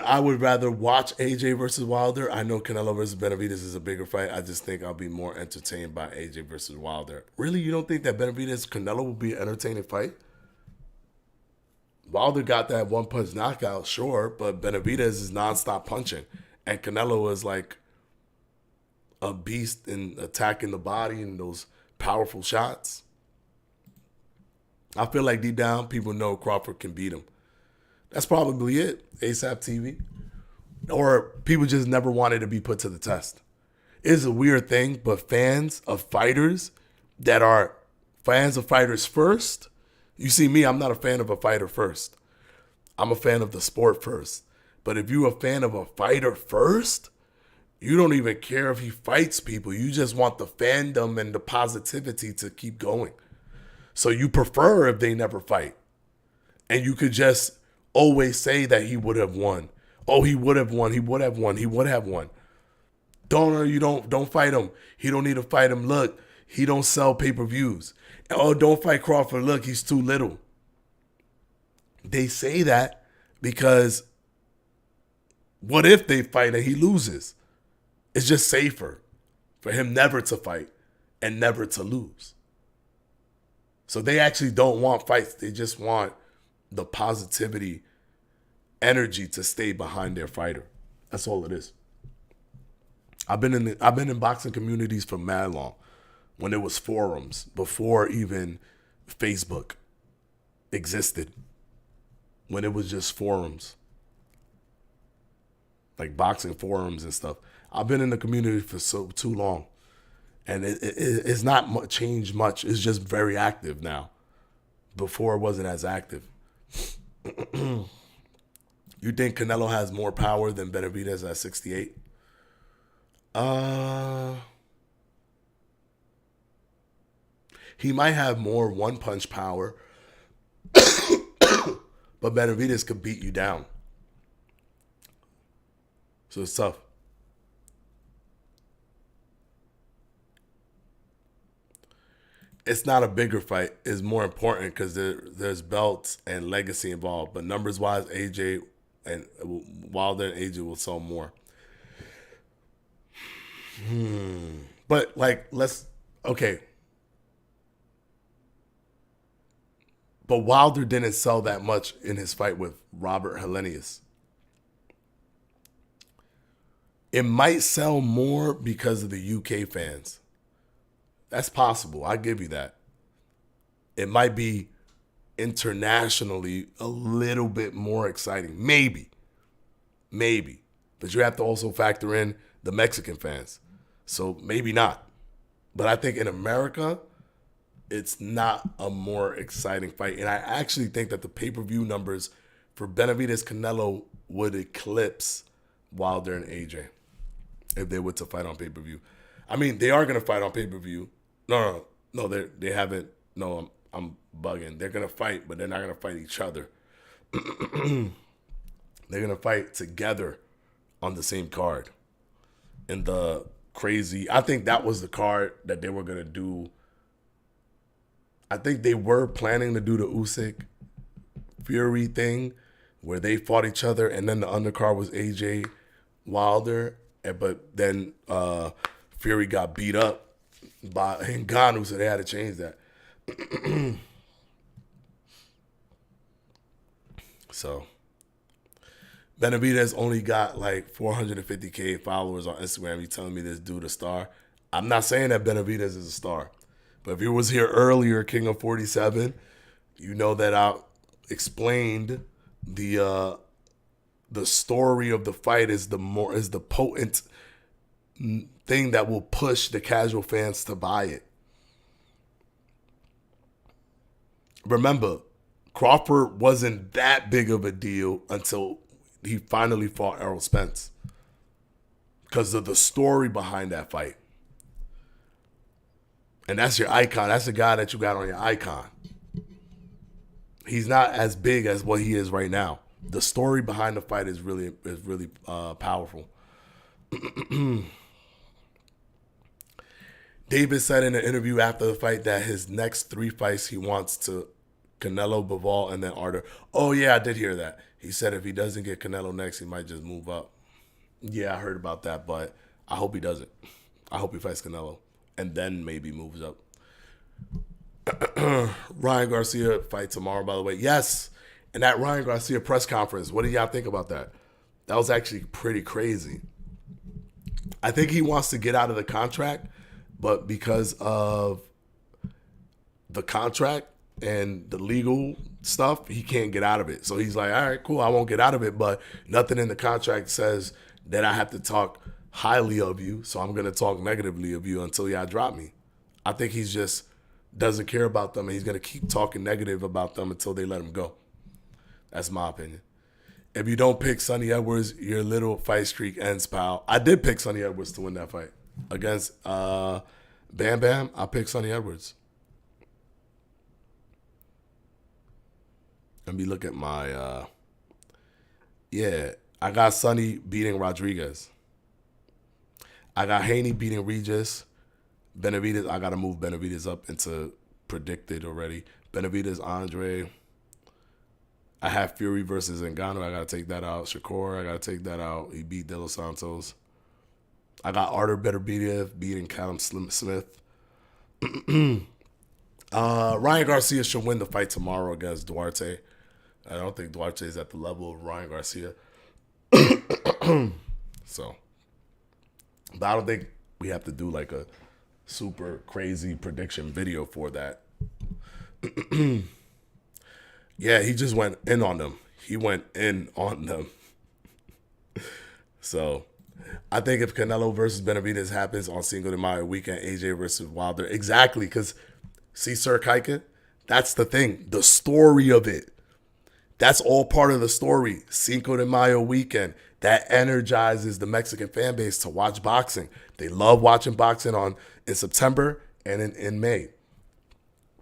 I would rather watch AJ versus Wilder. I know Canelo versus Benavidez is a bigger fight. I just think I'll be more entertained by AJ versus Wilder. Really, you don't think that Benavidez Canelo will be an entertaining fight? Wilder got that one punch knockout, sure, but Benavidez is nonstop punching, and Canelo is like a beast in attacking the body and those powerful shots. I feel like deep down, people know Crawford can beat him. That's probably it. ASAP TV. Or people just never wanted to be put to the test. It's a weird thing, but fans of fighters that are fans of fighters first, you see me, I'm not a fan of a fighter first. I'm a fan of the sport first. But if you're a fan of a fighter first, you don't even care if he fights people. You just want the fandom and the positivity to keep going. So you prefer if they never fight. And you could just always say that he would have won. Oh, he would have won. He would have won. He would have won. Don't fight him. He don't need to fight him. Look, he don't sell pay-per-views. Oh, don't fight Crawford. Look, he's too little. They say that because what if they fight and he loses? It's just safer for him never to fight and never to lose. So they actually don't want fights. They just want the positivity, energy to stay behind their fighter. That's all it is. I've been in boxing communities for mad long, when it was forums, before even Facebook existed, when it was just forums, like boxing forums and stuff. I've been in the community for too long, and it's not changed much. It's just very active now. Before it wasn't as active. You think Canelo has more power than Benavidez at 68? He might have more one-punch power, but Benavidez could beat you down. So it's tough. It's not a bigger fight. It's more important because there's belts and legacy involved. But numbers-wise, AJ and Wilder and AJ will sell more. But okay. But Wilder didn't sell that much in his fight with Robert Helenius. It might sell more because of the UK fans. That's possible. I give you that. It might be internationally a little bit more exciting. Maybe. But you have to also factor in the Mexican fans. So maybe not. But I think in America, it's not a more exciting fight. And I actually think that the pay-per-view numbers for Benavidez Canelo would eclipse Wilder and AJ if they were to fight on pay-per-view. I mean, they are going to fight on pay-per-view. No, they haven't. No, I'm bugging. They're going to fight, but they're not going to fight each other. They're going to fight together on the same card. And I think that was the card that they were going to do. I think they were planning to do the Usyk Fury thing where they fought each other, and then the undercard was AJ Wilder, but then Fury got beat up by Ngannou, so they had to change that. So Benavidez only got like 450K followers on Instagram. You telling me this dude a star? I'm not saying that Benavidez is a star. But if you was here earlier, King of 47, you know that I explained the story of the fight is the potent thing that will push the casual fans to buy it. Remember, Crawford wasn't that big of a deal until he finally fought Errol Spence because of the story behind that fight. And that's your icon. That's the guy that you got on your icon. He's not as big as what he is right now. The story behind the fight is really powerful. David said in an interview after the fight that his next 3 fights he wants to Canelo, Bivol, and then Arthur. Oh, yeah, I did hear that. He said if he doesn't get Canelo next, he might just move up. Yeah, I heard about that, but I hope he doesn't. I hope he fights Canelo and then maybe moves up. Ryan Garcia fight tomorrow, by the way. Yes, and that Ryan Garcia press conference, what do y'all think about that? That was actually pretty crazy. I think he wants to get out of the contract, but because of the contract, and the legal stuff, he can't get out of it. So he's like, all right, cool, I won't get out of it, but nothing in the contract says that I have to talk highly of you, so I'm going to talk negatively of you until y'all drop me. I think he's just doesn't care about them, and he's going to keep talking negative about them until they let him go. That's my opinion. If you don't pick Sonny Edwards, your little fight streak ends, pal. I did pick Sonny Edwards to win that fight. Against Bam Bam, I picked Sonny Edwards. Let me look at my... I got Sonny beating Rodriguez. I got Haney beating Regis. Benavidez, I got to move Benavidez up into predicted already. Benavidez, Andre. I have Fury versus Ngannou. I got to take that out. Shakur, I got to take that out. He beat De Los Santos. I got Artur Beterbiev beating Callum Smith. Ryan Garcia should win the fight tomorrow against Duarte. I don't think Duarte is at the level of Ryan Garcia. So, but I don't think we have to do like a super crazy prediction video for that. Yeah, he just went in on them. He went in on them. So, I think if Canelo versus Benavidez happens on Cinco de Mayo weekend, AJ versus Wilder, exactly, because see, Sir Kaiken, that's the thing, the story of it. That's all part of the story. Cinco de Mayo weekend, that energizes the Mexican fan base to watch boxing. They love watching boxing in September and in May.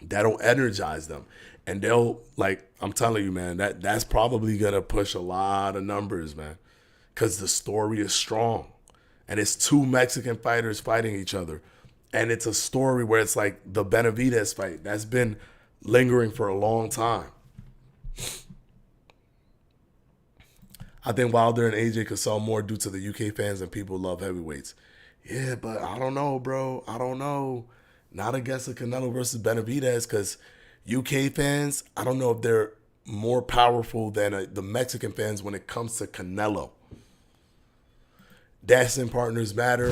That'll energize them. And they'll, like, I'm telling you, man, that's probably going to push a lot of numbers, man, because the story is strong. And it's two Mexican fighters fighting each other. And it's a story where it's like the Benavidez fight that's been lingering for a long time. I think Wilder and AJ could sell more due to the UK fans and people love heavyweights. Yeah, but I don't know, bro. I don't know. Not against the Canelo versus Benavidez, because UK fans, I don't know if they're more powerful than the Mexican fans when it comes to Canelo. Dancing partners matter,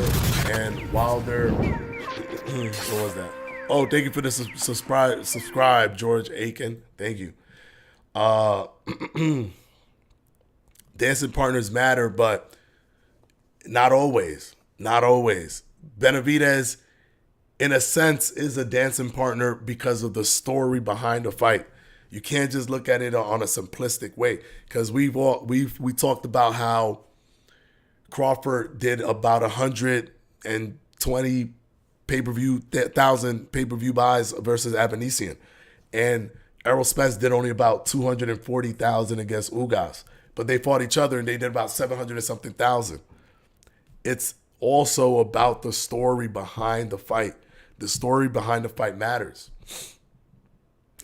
and Wilder. What was that? Oh, thank you for the subscribe, George Aiken. Thank you. Dancing partners matter, but not always. Not always. Benavidez, in a sense, is a dancing partner because of the story behind the fight. You can't just look at it on a simplistic way, because we talked about how Crawford did about 120 1,000 pay-per-view buys versus Avanesian, and Errol Spence did only about 240,000 against Ugas. But they fought each other and they did about 700 and something thousand. It's also about the story behind the fight. The story behind the fight matters.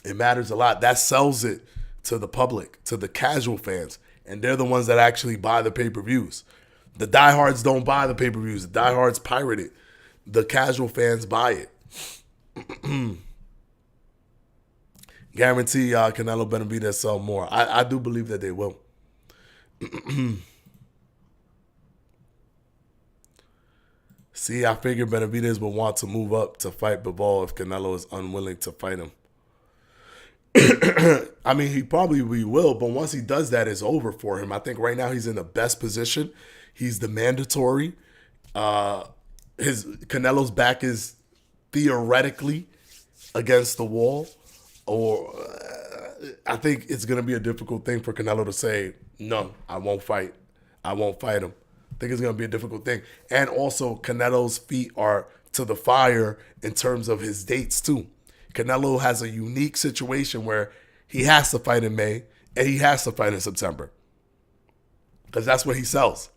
It matters a lot. That sells it to the public, to the casual fans. And they're the ones that actually buy the pay-per-views. The diehards don't buy the pay-per-views. The diehards pirate it. The casual fans buy it. Guarantee Canelo Benavidez sell more. I do believe that they will. See, I figured Benavidez would want to move up to fight Bivol if Canelo is unwilling to fight him. I mean, he probably will, but once he does that, it's over for him. I think right now he's in the best position. He's the mandatory. Canelo's back is theoretically against the wall, or I think it's going to be a difficult thing for Canelo to say, no, I won't fight. I won't fight him. I think it's going to be a difficult thing. And also, Canelo's feet are to the fire in terms of his dates, too. Canelo has a unique situation where he has to fight in May and he has to fight in September, because that's what he sells.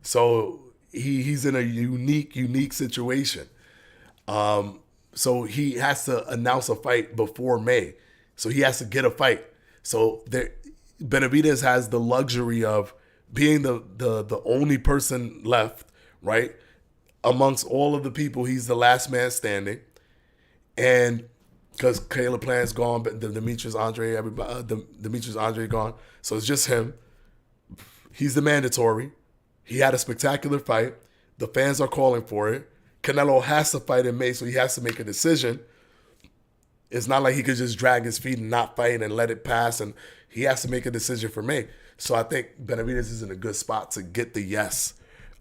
So he's in a unique situation. So he has to announce a fight before May. So he has to get a fight. So Benavidez has the luxury of being the only person left, right? Amongst all of the people, he's the last man standing. And because Caleb Plant's gone, but Demetrius Andre, Demetrius Andre gone. So it's just him. He's the mandatory. He had a spectacular fight. The fans are calling for it. Canelo has to fight in May, so he has to make a decision. It's not like he could just drag his feet and not fight and let it pass. And he has to make a decision for me. So I think Benavidez is in a good spot to get the yes.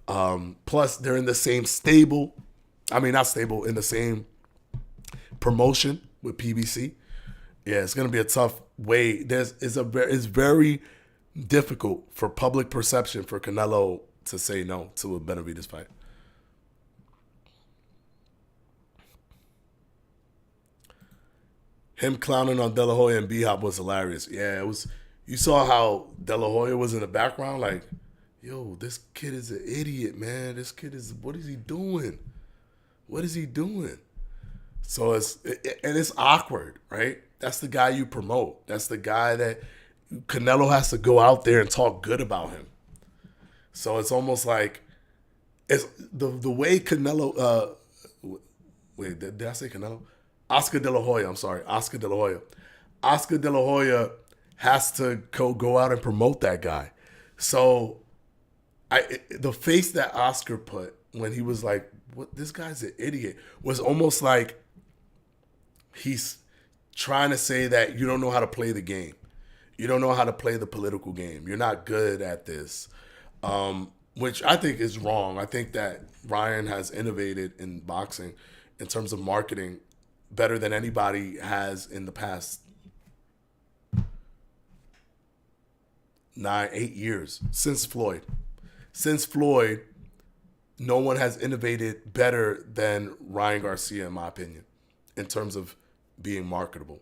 Plus, they're in the same stable. I mean, not stable, in the same promotion with PBC. Yeah, it's gonna be a tough way. It's very difficult for public perception for Canelo to say no to a Benavidez fight. Him clowning on De La Hoya and B-Hop was hilarious. Yeah, it was. You saw how De La Hoya was in the background, like, yo, this kid is an idiot, man. This kid is, what is he doing? What is he doing? So it's awkward, right? That's the guy you promote. That's the guy that Canelo has to go out there and talk good about him. So it's almost like it's the way Canelo. Wait, did I say Canelo? Oscar De La Hoya. I'm sorry, Oscar De La Hoya. Oscar De La Hoya has to go out and promote that guy. So the face that Oscar put when he was like, "What? This guy's an idiot," was almost like he's trying to say that you don't know how to play the game. You don't know how to play the political game. You're not good at this, which I think is wrong. I think that Ryan has innovated in boxing in terms of marketing better than anybody has in the past 8 years since Floyd. Since Floyd, no one has innovated better than Ryan Garcia, in my opinion, in terms of being marketable.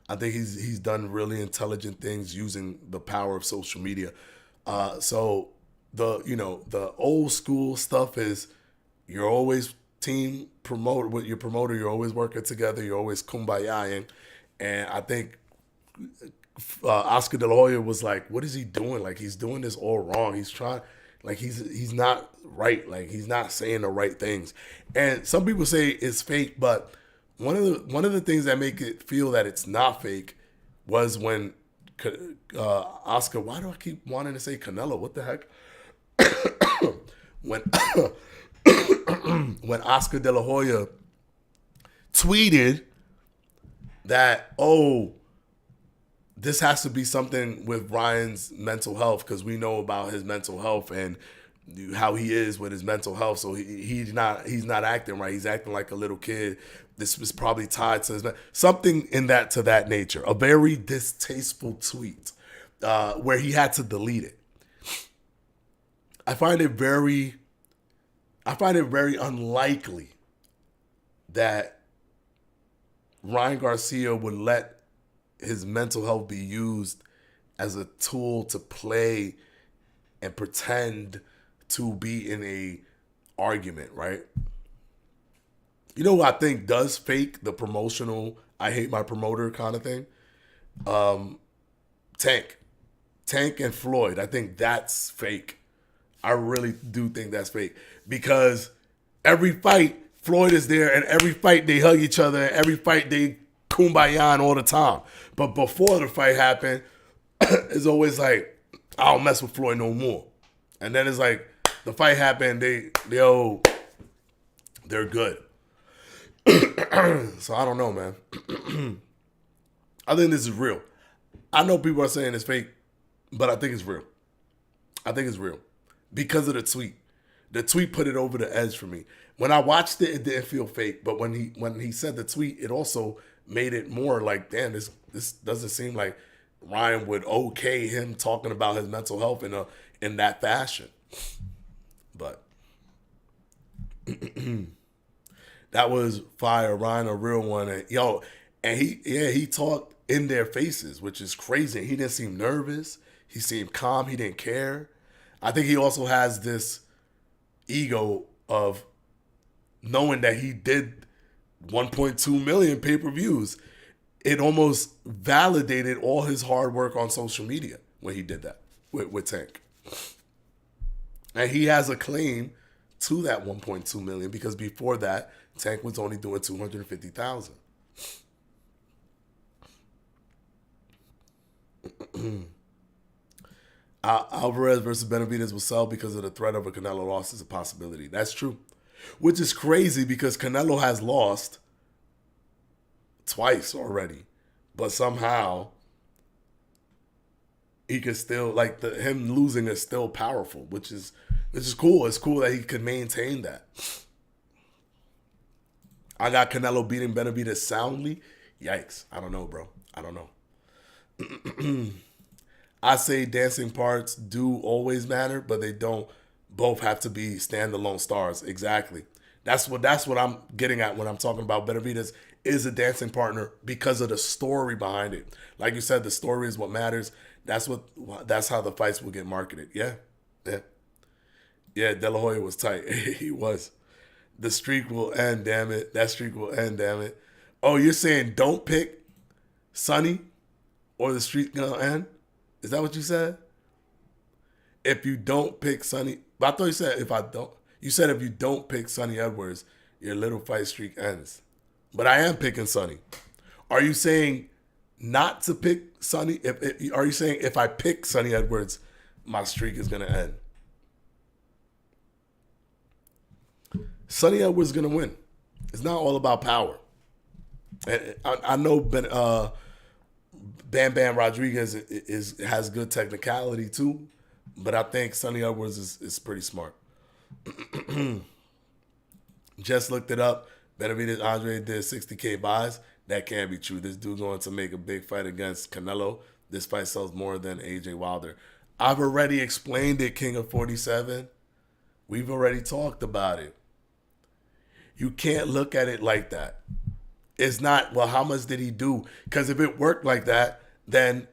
I think he's done really intelligent things using the power of social media. So the old school stuff is you're always team promote with your promoter. You're always working together. You're always kumbayaing. And I think Oscar De La Hoya was like, what is he doing? Like, he's doing this all wrong. He's trying, like, he's not right. Like, he's not saying the right things. And some people say it's fake, but one of the things that make it feel that it's not fake was when Oscar. Why do I keep wanting to say Canelo? What the heck? when when Oscar De La Hoya tweeted that, oh, this has to be something with Ryan's mental health because we know about his mental health and how he is with his mental health. So he's not acting right. He's acting like a little kid. This was probably tied to his something in that to that nature. A very distasteful tweet where he had to delete it. I find it very unlikely that Ryan Garcia would let his mental health be used as a tool to play and pretend to be in a argument, right? You know who I think does fake the promotional I hate my promoter kind of thing? Tank and Floyd. I think that's fake. I really do think that's fake because every fight Floyd is there and every fight they hug each other and every fight they kumbaya all the time. But before the fight happened, it's always like, I don't mess with Floyd no more. And then it's like, the fight happened, they're good. So I don't know, man. I think this is real. I know people are saying it's fake, but I think it's real. I think it's real because of the tweet. The tweet put it over the edge for me. When I watched it, it didn't feel fake. But when he said the tweet, it also made it more like, damn, this doesn't seem like Ryan would okay him talking about his mental health in that fashion. But that was fire, Ryan, a real one. And he talked in their faces, which is crazy. He didn't seem nervous. He seemed calm. He didn't care. I think he also has this ego of knowing that he did 1.2 million pay-per-views. It almost validated all his hard work on social media when he did that with Tank. And he has a claim to that 1.2 million because before that, Tank was only doing 250,000. Alvarez versus Benavidez will sell because of the threat of a Canelo loss is a possibility. That's true. Which is crazy because Canelo has lost twice already, but somehow he could still, like, him losing is still powerful, which is cool. It's cool that he could maintain that. I got Canelo beating Benavidez soundly. Yikes. I don't know, bro. I don't know. I say dancing parts do always matter, but they don't both have to be standalone stars. Exactly. That's what I'm getting at when I'm talking about Benavidez is a dancing partner because of the story behind it. Like you said, the story is what matters. That's how the fights will get marketed. Yeah. De La Hoya was tight. He was. The streak will end, damn it. That streak will end, damn it. Oh, you're saying don't pick Sonny or the streak gonna end? Is that what you said? If you don't pick Sonny, but I thought you said if I don't. You said if you don't pick Sonny Edwards, your little fight streak ends. But I am picking Sonny. Are you saying not to pick Sonny? Are you saying if I pick Sonny Edwards, my streak is gonna end? Sonny Edwards is gonna win. It's not all about power. And I know Bam Bam Rodriguez has good technicality too, but I think Sonny Edwards is pretty smart. Just looked it up. Benavidez Andre did 60K buys. That can't be true. This dude going to make a big fight against Canelo. This fight sells more than AJ Wilder. I've already explained it, King of 47. We've already talked about it. You can't look at it like that. It's not, well, how much did he do? Because if it worked like that, then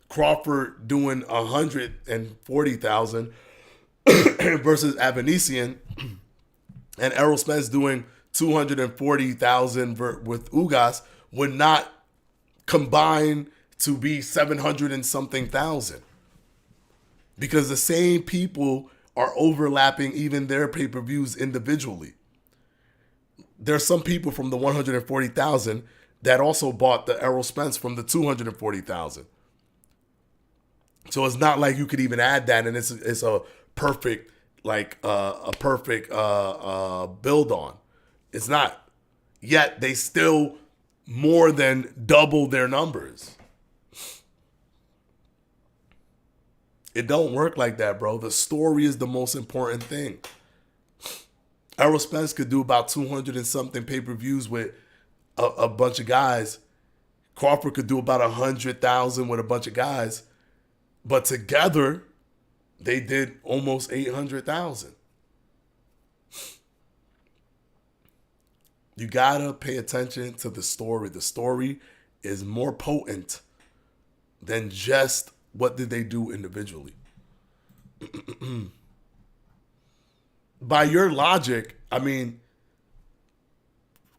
Crawford doing 140,000 versus Avanesian and Errol Spence doing 240,000 with Ugas would not combine to be 700 and something thousand. Because the same people are overlapping even their pay-per-views individually. There's some people from the 140,000 that also bought the Errol Spence from the 240,000. So it's not like you could even add that, and it's a perfect build on. It's not. Yet they still more than double their numbers. It don't work like that, bro. The story is the most important thing. Errol Spence could do about 200 and something pay-per-views with a bunch of guys. Crawford could do about 100,000 with a bunch of guys. But together, they did almost 800,000. You gotta pay attention to the story. The story is more potent than just what did they do individually. By your logic, I mean,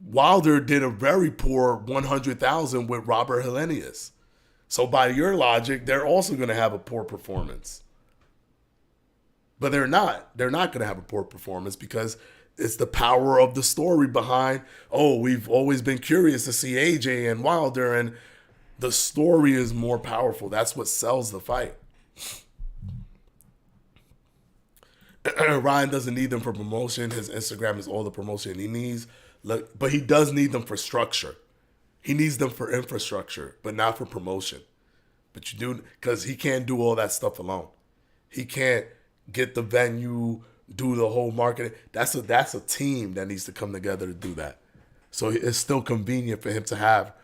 Wilder did a very poor 100,000 with Robert Helenius. So by your logic, they're also going to have a poor performance. But they're not. They're not going to have a poor performance because it's the power of the story behind, oh, we've always been curious to see AJ and Wilder, and the story is more powerful. That's what sells the fight. Ryan doesn't need them for promotion. His Instagram is all the promotion he needs. Look, but he does need them for structure. He needs them for infrastructure, but not for promotion. But you do, because he can't do all that stuff alone. He can't get the venue, do the whole marketing. That's a team that needs to come together to do that. So it's still convenient for him to have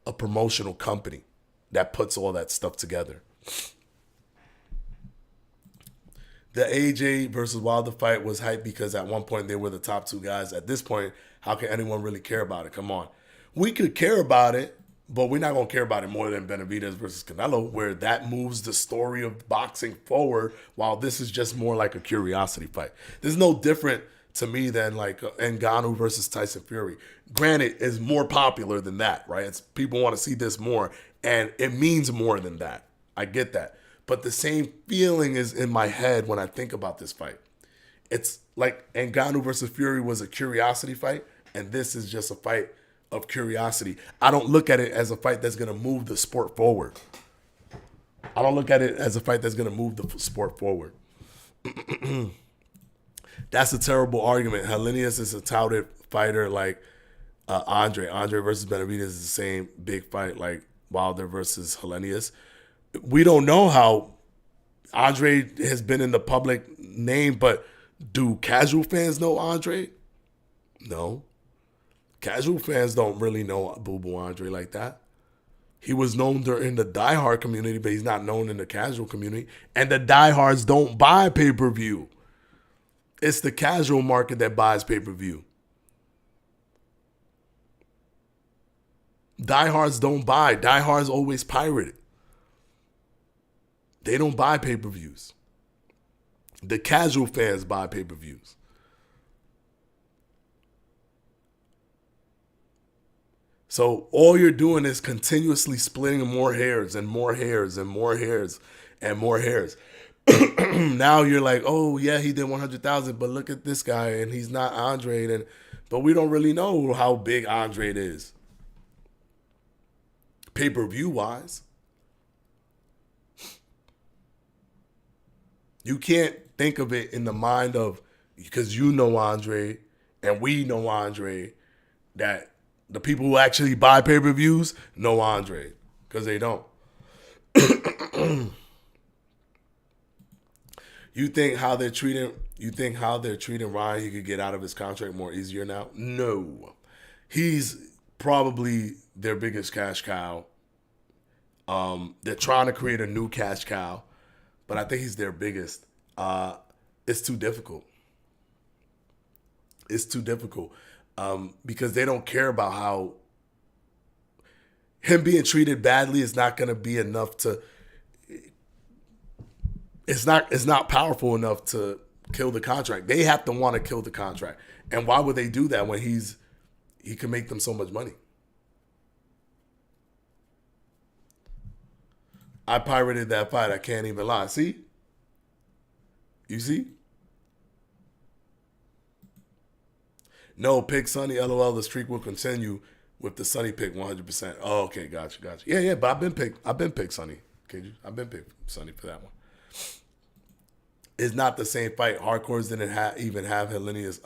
a promotional company that puts all that stuff together. The AJ versus Wilder fight was hype because at one point they were the top two guys. At this point, how can anyone really care about it? Come on. We could care about it, but we're not going to care about it more than Benavidez versus Canelo, where that moves the story of boxing forward, while this is just more like a curiosity fight. There's no different to me than like Ngannou versus Tyson Fury. Granted, it's more popular than that, right? It's people want to see this more, and it means more than that. I get that. But the same feeling is in my head when I think about this fight. It's like Ngannou versus Fury was a curiosity fight, and this is just a fight of curiosity. I don't look at it as a fight that's going to move the sport forward. I don't look at it as a fight that's going to move the sport forward. That's a terrible argument. Helenius is a touted fighter. Like, Andre versus Benavidez is the same big fight like Wilder versus Helenius. We don't know how Andre has been in the public name, but do casual fans know Andre? No. Casual fans don't really know Boo Boo Andre like that. He was known in the diehard community, but he's not known in the casual community. And the diehards don't buy pay-per-view. It's the casual market that buys pay-per-view. Diehards don't buy. Diehards always pirate it. They don't buy pay-per-views. The casual fans buy pay-per-views. So all you're doing is continuously splitting more hairs and more hairs and more hairs and more hairs. Now you're like, oh yeah, he did 100,000, but look at this guy and he's not Andre, but we don't really know how big Andre is. Pay-per-view wise. You can't think of it in the mind of, because you know Andre and we know Andre, that the people who actually buy pay-per-views know Andre, because they don't. You think how they're treating Ryan, he could get out of his contract more easier now? No. He's probably their biggest cash cow. They're trying to create a new cash cow, but I think he's their biggest. It's too difficult. It's too difficult. Because they don't care about how him being treated badly is not going to be enough to. It's not powerful enough to kill the contract. They have to want to kill the contract, and why would they do that when he can make them so much money? I pirated that fight. I can't even lie. See, you see. No, pick Sonny. LOL. The streak will continue with the Sonny pick 100%. Oh, okay, gotcha. Yeah. But I've been picked Sonny. I've been picked Sonny for that one. It's not the same fight. Hardcores didn't even have Helenius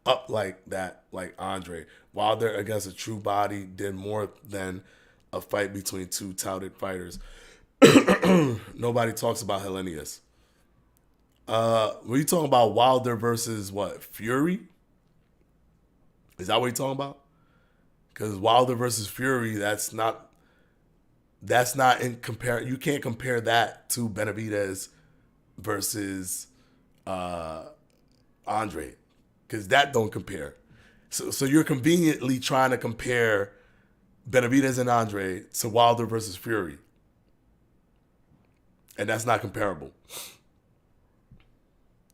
up like that, like Andre. Wilder against a true body did more than a fight between two touted fighters. Nobody talks about Helenius. Were you talking about Wilder versus what? Fury? Is that what you're talking about? Because Wilder versus Fury, that's not in compare. You can't compare that to Benavidez versus Andre, because that don't compare. So you're conveniently trying to compare Benavidez and Andre to Wilder versus Fury, and that's not comparable.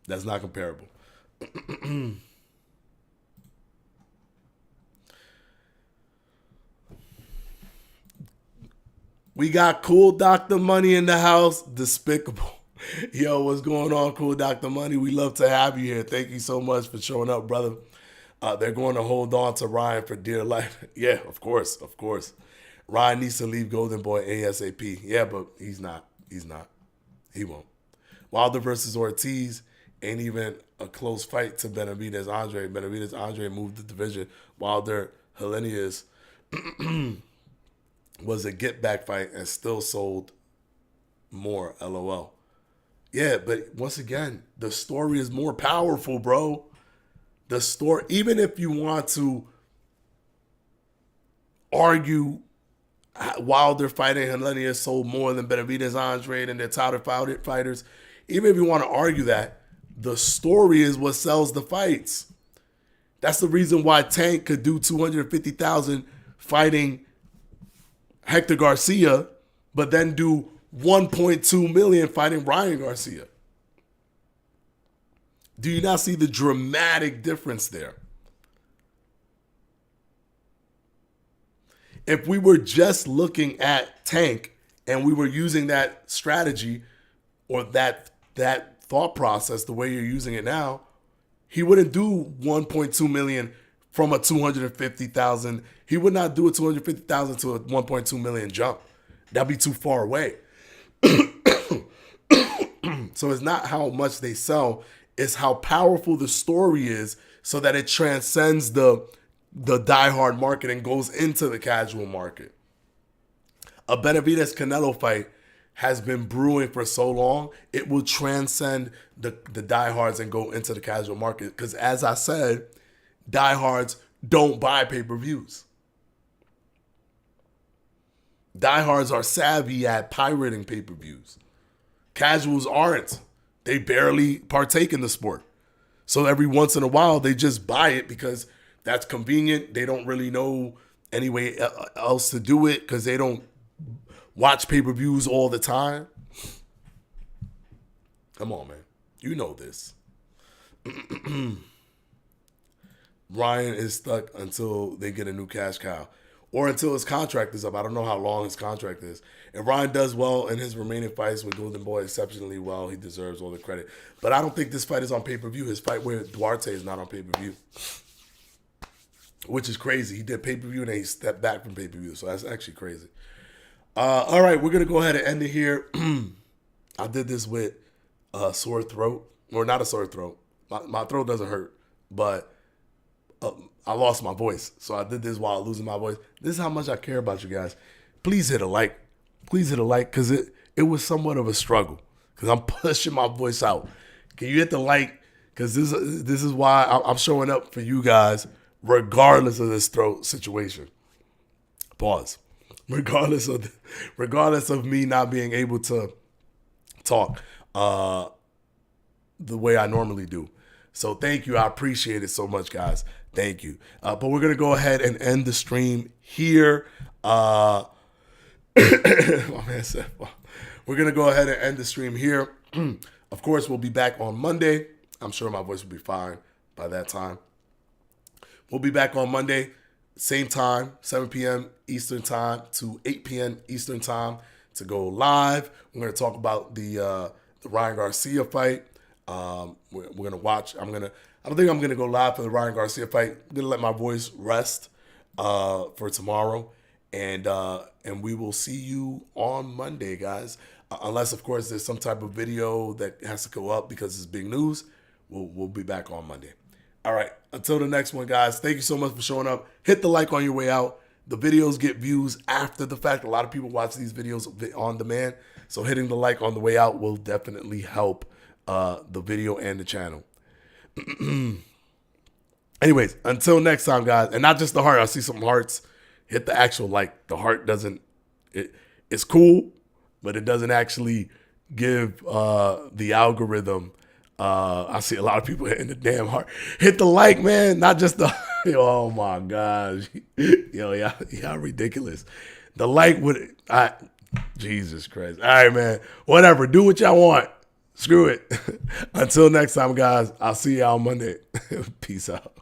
That's not comparable. We got Cool Dr. Money in the house. Despicable. Yo, what's going on, Cool Dr. Money? We love to have you here. Thank you so much for showing up, brother. They're going to hold on to Ryan for dear life. Yeah, of course. Ryan needs to leave Golden Boy ASAP. Yeah, but he's not. He won't. Wilder versus Ortiz ain't even a close fight to Benavidez Andre. Benavidez Andre moved the division. Wilder Helenius was a get back fight and still sold more. LOL. Yeah, but once again, the story is more powerful, bro. The story, even if you want to argue Wilder fighting Helenius sold more than Benavidez Andre and their touted fighters, even if you want to argue that, the story is what sells the fights. That's the reason why Tank could do 250,000 fighting Hector Garcia, but then do 1.2 million fighting Ryan Garcia. Do you not see the dramatic difference there? If we were just looking at Tank and we were using that strategy or that thought process the way you're using it now, he wouldn't do 1.2 million from a 250,000. He would not do a 250,000 to a 1.2 million jump. That'd be too far away. So it's not how much they sell, it's how powerful the story is so that it transcends the the diehard market and goes into the casual market. A Benavidez Canelo fight has been brewing for so long, it will transcend the diehards and go into the casual market. Because as I said, diehards don't buy pay-per-views. Diehards are savvy at pirating pay-per-views. Casuals aren't. They barely partake in the sport. So every once in a while, they just buy it because that's convenient. They don't really know any way else to do it because they don't watch pay-per-views all the time. Come on, man. You know this. Ryan is stuck until they get a new cash cow or until his contract is up. I don't know how long his contract is. If Ryan does well in his remaining fights with Golden Boy exceptionally well, he deserves all the credit. But I don't think this fight is on pay-per-view. His fight with Duarte is not on pay-per-view, which is crazy. He did pay-per-view and then he stepped back from pay-per-view. So that's actually crazy. All right, we're going to go ahead and end it here. I did this with a sore throat. Or not a sore throat. My throat doesn't hurt. But I lost my voice. So I did this while losing my voice. This is how much I care about you guys. Please hit a like. Please hit a like because it was somewhat of a struggle. Because I'm pushing my voice out. Can you hit the like? Because this is why I'm showing up for you guys regardless of this throat situation. Pause. Regardless of me not being able to talk the way I normally do. So thank you. I appreciate it so much, guys. Thank you. But we're going to go ahead and end the stream here. My man said, we're going to go ahead and end the stream here. Of course, we'll be back on Monday. I'm sure my voice will be fine by that time. We'll be back on Monday. Same time, 7 p.m. Eastern time to 8 p.m. Eastern time to go live. We're going to talk about the Ryan Garcia fight. We're going to watch. I don't think I'm going to go live for the Ryan Garcia fight. I'm going to let my voice rest for tomorrow. And we will see you on Monday, guys. Unless, of course, there's some type of video that has to go up because it's big news. We'll be back on Monday. All right. Until the next one, guys. Thank you so much for showing up. Hit the like on your way out. The videos get views after the fact. A lot of people watch these videos on demand. So hitting the like on the way out will definitely help the video and the channel. Anyways, until next time, guys. And not just the heart. I see some hearts. Hit the actual like. The heart doesn't. It's cool, but it doesn't actually give the algorithm. I see a lot of people hitting the damn heart. Hit the like, man. Not just the. Oh my gosh. Yo, y'all ridiculous. The like would. Jesus Christ. All right, man. Whatever. Do what y'all want. Screw it. Until next time, guys. I'll see y'all on Monday. Peace out.